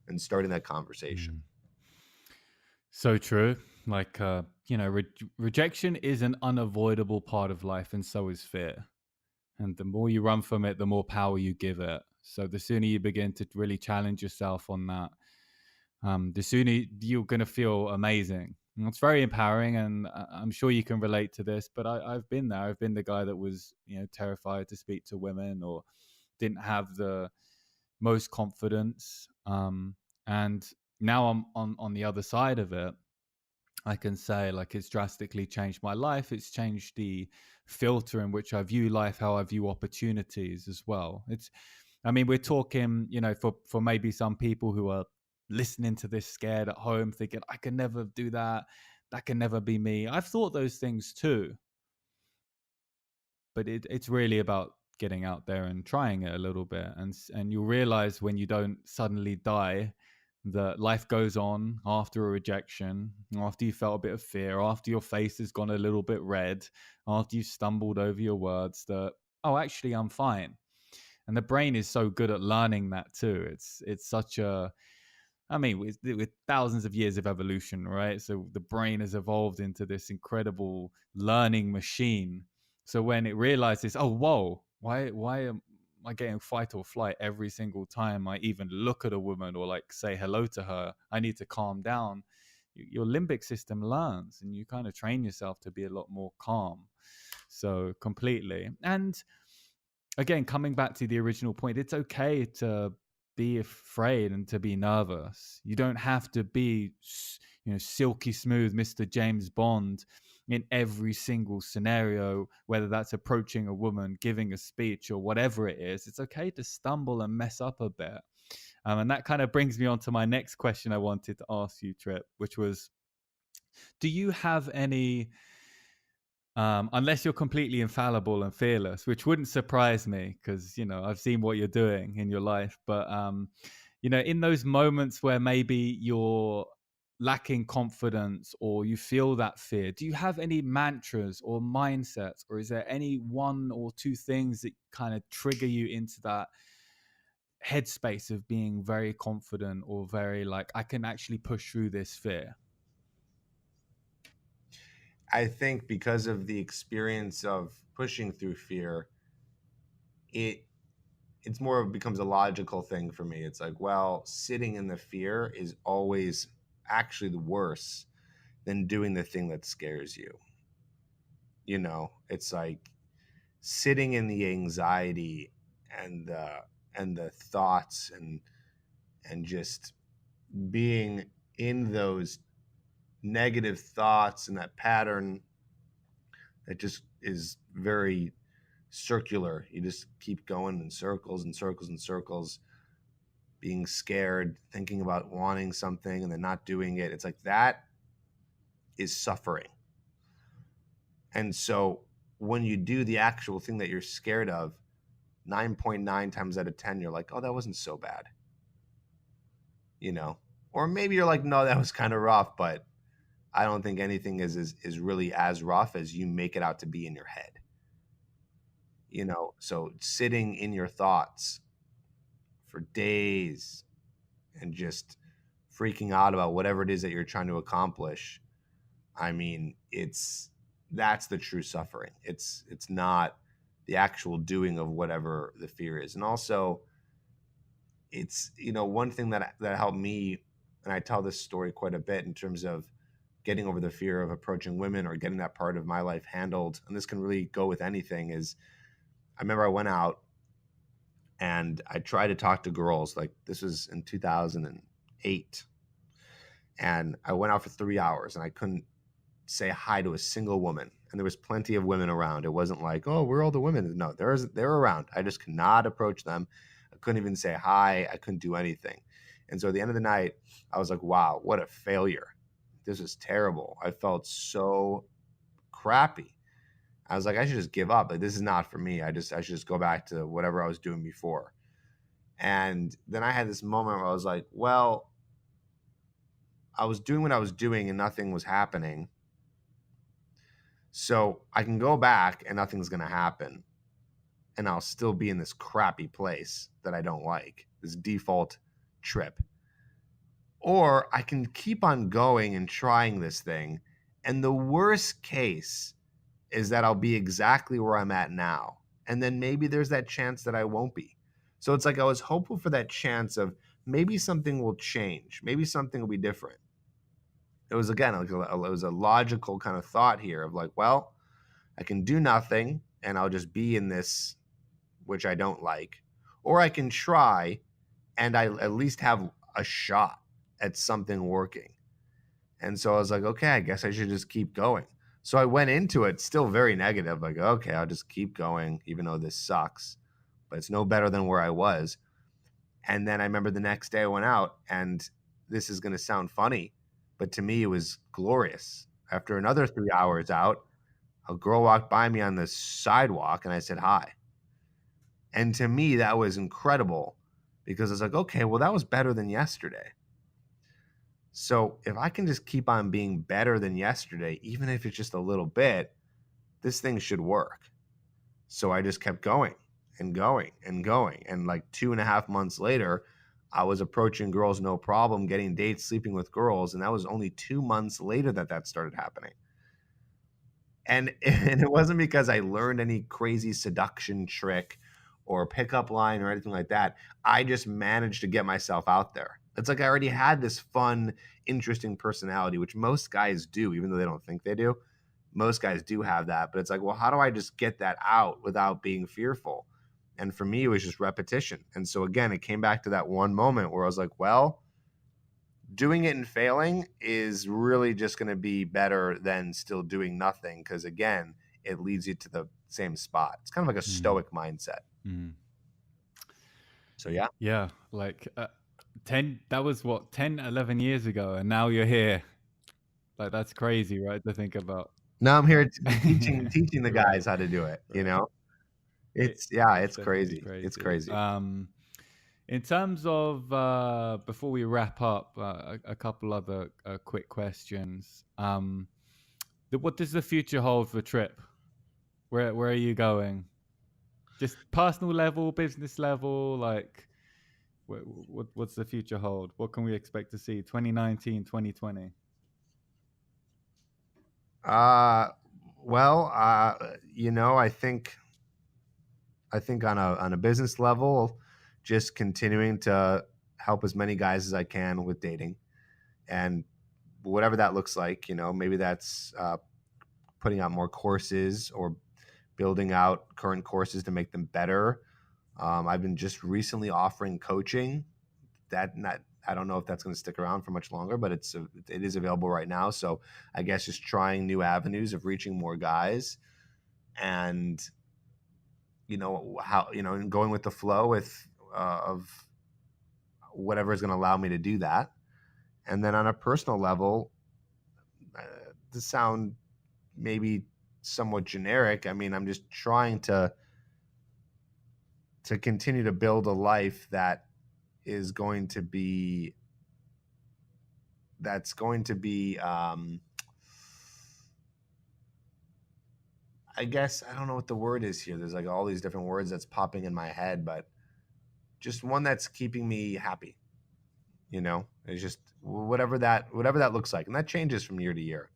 and starting that conversation? Mm. So true. Like, rejection is an unavoidable part of life, and so is fear. And the more you run from it, the more power you give it. So the sooner you begin to really challenge yourself on that, the sooner you're going to feel amazing. And it's very empowering, and I'm sure you can relate to this. But I've been there. I've been the guy that was, terrified to speak to women or didn't have the most confidence. And now I'm on the other side of it. I can say like it's drastically changed my life. It's changed the filter in which I view life, how I view opportunities as well. I mean, we're talking, for maybe some people who are listening to this scared at home, thinking, I can never do that. That can never be me. I've thought those things too, but it's really about getting out there and trying it a little bit, and you'll realize when you don't suddenly die that life goes on after a rejection, after you felt a bit of fear, after your face has gone a little bit red, after you stumbled over your words, that, oh, actually I'm fine. And the brain is so good at learning that too. It's such a, I mean, with thousands of years of evolution, right? So the brain has evolved into this incredible learning machine. So when it realizes, oh, whoa, why am I getting fight or flight every single time I even look at a woman or like say hello to her? I need to calm down. Your limbic system learns, and you kind of train yourself to be a lot more calm. So completely. And again, coming back to the original point, it's okay to be afraid and to be nervous. You don't have to be, silky smooth, Mr. James Bond in every single scenario, whether that's approaching a woman, giving a speech, or whatever it is. It's okay to stumble and mess up a bit. And that kind of brings me on to my next question I wanted to ask you, Tripp, which was, do you have any unless you're completely infallible and fearless, which wouldn't surprise me because I've seen what you're doing in your life. But in those moments where maybe you're lacking confidence or you feel that fear, do you have any mantras or mindsets, or is there any one or two things that kind of trigger you into that headspace of being very confident or very like, I can actually push through this fear? I think because of the experience of pushing through fear, it it's more of becomes a logical thing for me. It's like, well, sitting in the fear is always actually the worse than doing the thing that scares you. It's like sitting in the anxiety and the thoughts and just being in those negative thoughts and that pattern that just is very circular. You just keep going in circles and circles and circles, being scared, thinking about wanting something and then not doing it. It's like that is suffering. And so when you do the actual thing that you're scared of, 9.9 times out of 10, you're like, oh, that wasn't so bad. Or maybe you're like, no, that was kind of rough, but I don't think anything is really as rough as you make it out to be in your head. So sitting in your thoughts for days and just freaking out about whatever it is that you're trying to accomplish, I mean, that's the true suffering. It's not the actual doing of whatever the fear is. And also, it's one thing that helped me, and I tell this story quite a bit in terms of getting over the fear of approaching women or getting that part of my life handled, and this can really go with anything, is I remember I went out and I tried to talk to girls. Like, this was in 2008, and I went out for 3 hours and I couldn't say hi to a single woman, and there was plenty of women around. It wasn't like, oh, we're all the women. No, they're around. I just could not approach them. I couldn't even say hi. I couldn't do anything. And so at the end of the night, I was like, wow, what a failure. This is terrible. I felt so crappy. I was like, I should just give up. Like, this is not for me. I should just go back to whatever I was doing before. And then I had this moment where I was like, well, I was doing what I was doing and nothing was happening. So I can go back and nothing's going to happen. And I'll still be in this crappy place that I don't like, this default trip. Or I can keep on going and trying this thing. And the worst case is that I'll be exactly where I'm at now. And then maybe there's that chance that I won't be. So it's like I was hopeful for that chance of maybe something will change. Maybe something will be different. It was, again, it was a logical kind of thought here of like, well, I can do nothing and I'll just be in this, which I don't like. Or I can try and I at least have a shot at something working. And so I was like, okay, I guess I should just keep going. So I went into it still very negative, like, okay, I'll just keep going, even though this sucks, but it's no better than where I was. And then I remember the next day I went out, and this is going to sound funny, but to me, it was glorious. After another 3 hours out, a girl walked by me on the sidewalk, and I said hi. And to me, that was incredible because I was like, okay, well, that was better than yesterday. So if I can just keep on being better than yesterday, even if it's just a little bit, this thing should work. So I just kept going and going and going. And like 2.5 months later, I was approaching girls no problem, getting dates, sleeping with girls. And that was only 2 months later that that started happening. And it wasn't because I learned any crazy seduction trick or pickup line or anything like that. I just managed to get myself out there. It's like I already had this fun, interesting personality, which most guys do, even though they don't think they do. Most guys do have that, but it's like, well, how do I just get that out without being fearful? And for me, it was just repetition. And so again, it came back to that one moment where I was like, well, doing it and failing is really just going to be better than still doing nothing because again it leads you to the same spot. It's kind of like a Mm. stoic mindset. Mm. So yeah, Yeah, like 10, that was what, 10, 11 years ago, and now you're here. Like, that's crazy, right, to think about. now I'm here teaching the Right, guys how to do it, right. It, yeah, it's it's definitely crazy, crazy. crazy. In terms of, before we wrap up, a couple other quick questions. What does the future hold for Tripp? Where are you going? Just personal level, business level, like what's the future hold? What can we expect to see 2019, 2020? uh well, I think on a business level, just continuing to help as many guys as I can with dating, and whatever that looks like, maybe that's putting out more courses or building out current courses to make them better. I've been just recently offering coaching. That not I don't know if that's going to stick around for much longer, but it is available right now. So I guess just trying new avenues of reaching more guys, and and going with the flow of whatever is going to allow me to do that. And then on a personal level, uh, to sound maybe somewhat generic, I mean, I'm just trying to continue to build a life is going to be that's going to be I guess I don't know what the word is here. There's like all these different words that's popping in my head, but just one that's keeping me happy. It's just whatever that looks like, and that changes from year to year.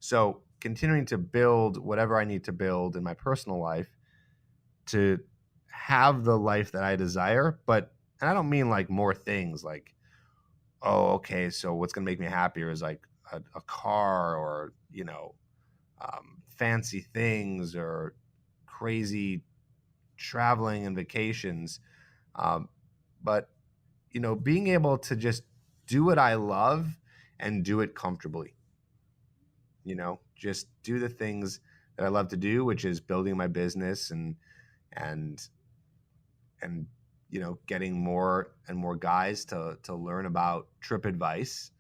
So continuing to build whatever I need to build in my personal life to have the life that I desire, and I don't mean like more things like, oh, okay, so what's going to make me happier is like a car or, fancy things or crazy traveling and vacations. Um, but, being able to just do what I love and do it comfortably, just do the things that I love to do, which is building my business and, and, getting more and more guys to learn about Trip advice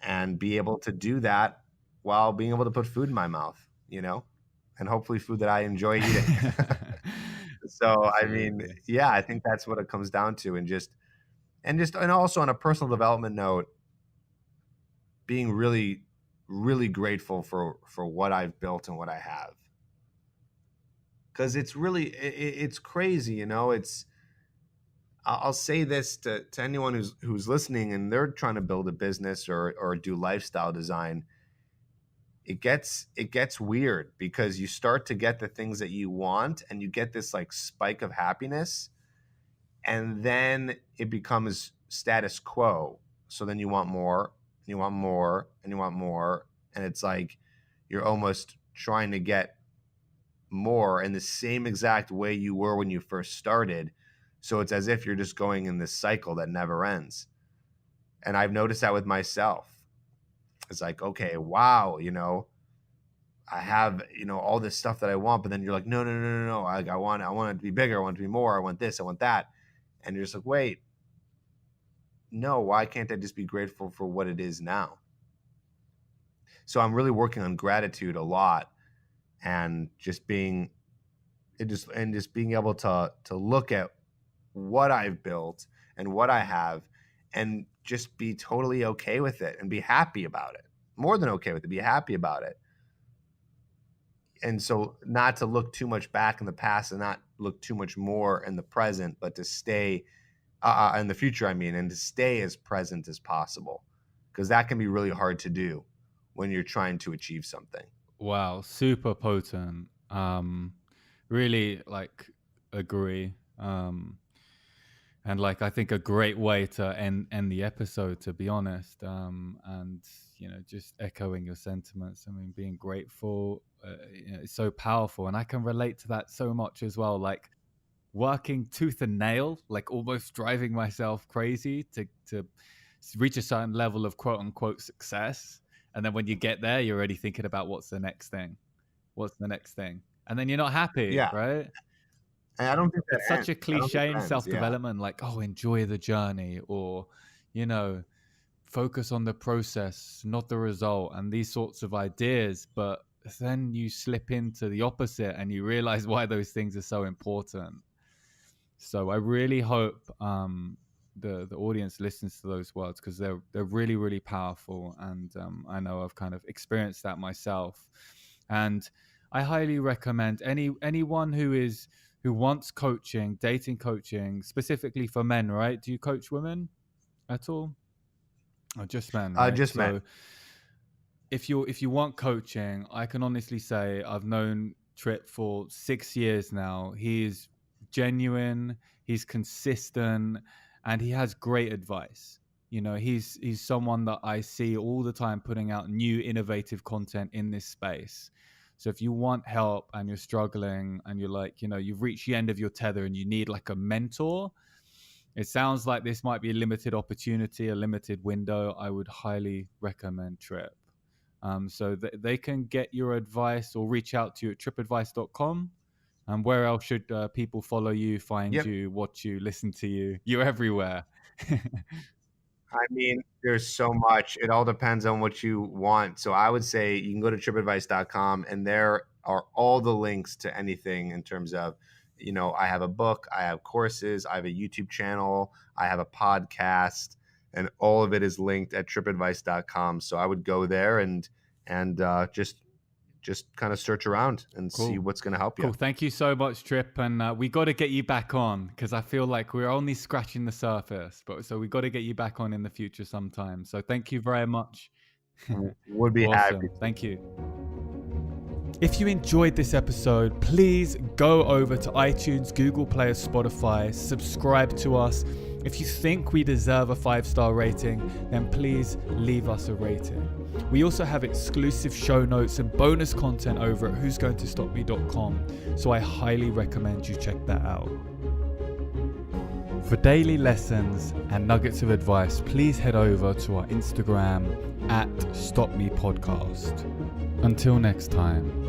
and be able to do that while being able to put food in my mouth, and hopefully food that I enjoy eating. So, I mean, Absolutely. yeah, I think that's what it comes down to. And also on a personal development note, being really, really grateful for what I've built and what I have. Cause it's crazy, I'll say this to anyone who's listening and they're trying to build a business or do lifestyle design. It gets weird because you start to get the things that you want and you get this like spike of happiness, and then it becomes status quo. So then you want more, and you want more, and you want more, and it's like you're almost trying to get more in the same exact way you were when you first started. So it's as if you're just going in this cycle that never ends. And I've noticed that with myself. It's like, okay, wow, I have, all this stuff that I want, but then you're like, no, no, no, no, no. I want it to be bigger. I want it to be more. I want this. I want that. And you're just like, wait, no, why can't I just be grateful for what it is now? So I'm really working on gratitude a lot, and just being being able to look at what I've built and what I have, and just be totally okay with it and be happy about it. More than okay with it, be happy about it. And so not to look too much back in the past and not look too much more in the present, but to stay in the future, and to stay as present as possible, because that can be really hard to do when you're trying to achieve something. Wow, super potent. Really like agree. And like I think a great way to end the episode, to be honest. And just echoing your sentiments. I mean, being grateful, is so powerful, and I can relate to that so much as well. Like working tooth and nail, like almost driving myself crazy to reach a certain level of quote unquote success. And then when you get there, you're already thinking about what's the next thing. What's the next thing? And then you're not happy, Yeah. right? And I don't think that It's such ends. a I don't think cliche it in ends. Yeah. self-development, like, oh, enjoy the journey, or, you know, focus on the process, not the result, and these sorts of ideas. But then you slip into the opposite and you realize why those things are so important. So I really hope the audience listens to those words, because they're really, really powerful. And I know I've kind of experienced that myself. And I highly recommend anyone who wants coaching, dating coaching, specifically for men, right? Do you coach women at all? Or just men, right? Just men. So if you want coaching, I can honestly say I've known Tripp for 6 years now. He's genuine, he's consistent, and he has great advice. He's someone that I see all the time putting out new innovative content in this space. So if you want help and you're struggling and you're like, you've reached the end of your tether and you need like a mentor, it sounds like this might be a limited opportunity, a limited window. I would highly recommend Tripp. So they can get your advice or reach out to you at trippadvice.com. And where else should people follow you, find Yep. you, watch you, listen to you? You're everywhere. I mean, there's so much. It all depends on what you want. So I would say you can go to trippadvice.com, and there are all the links to anything in terms of, I have a book, I have courses, I have a YouTube channel, I have a podcast, and all of it is linked at trippadvice.com. So I would go there and just kind of search around and see what's going to help you. Cool. Thank you so much, Tripp. And we got to get you back on, because I feel like we're only scratching the surface. So we got to get you back on in the future sometime. So thank you very much. Would be awesome. happy. Thank you. If you enjoyed this episode, please go over to iTunes, Google Play, or Spotify, subscribe to us. If you think we deserve a 5-star rating, then please leave us a rating. We also have exclusive show notes and bonus content over at who'sgoingtostopme.com, so I highly recommend you check that out. For daily lessons and nuggets of advice, please head over to our Instagram at StopMePodcast. Until next time.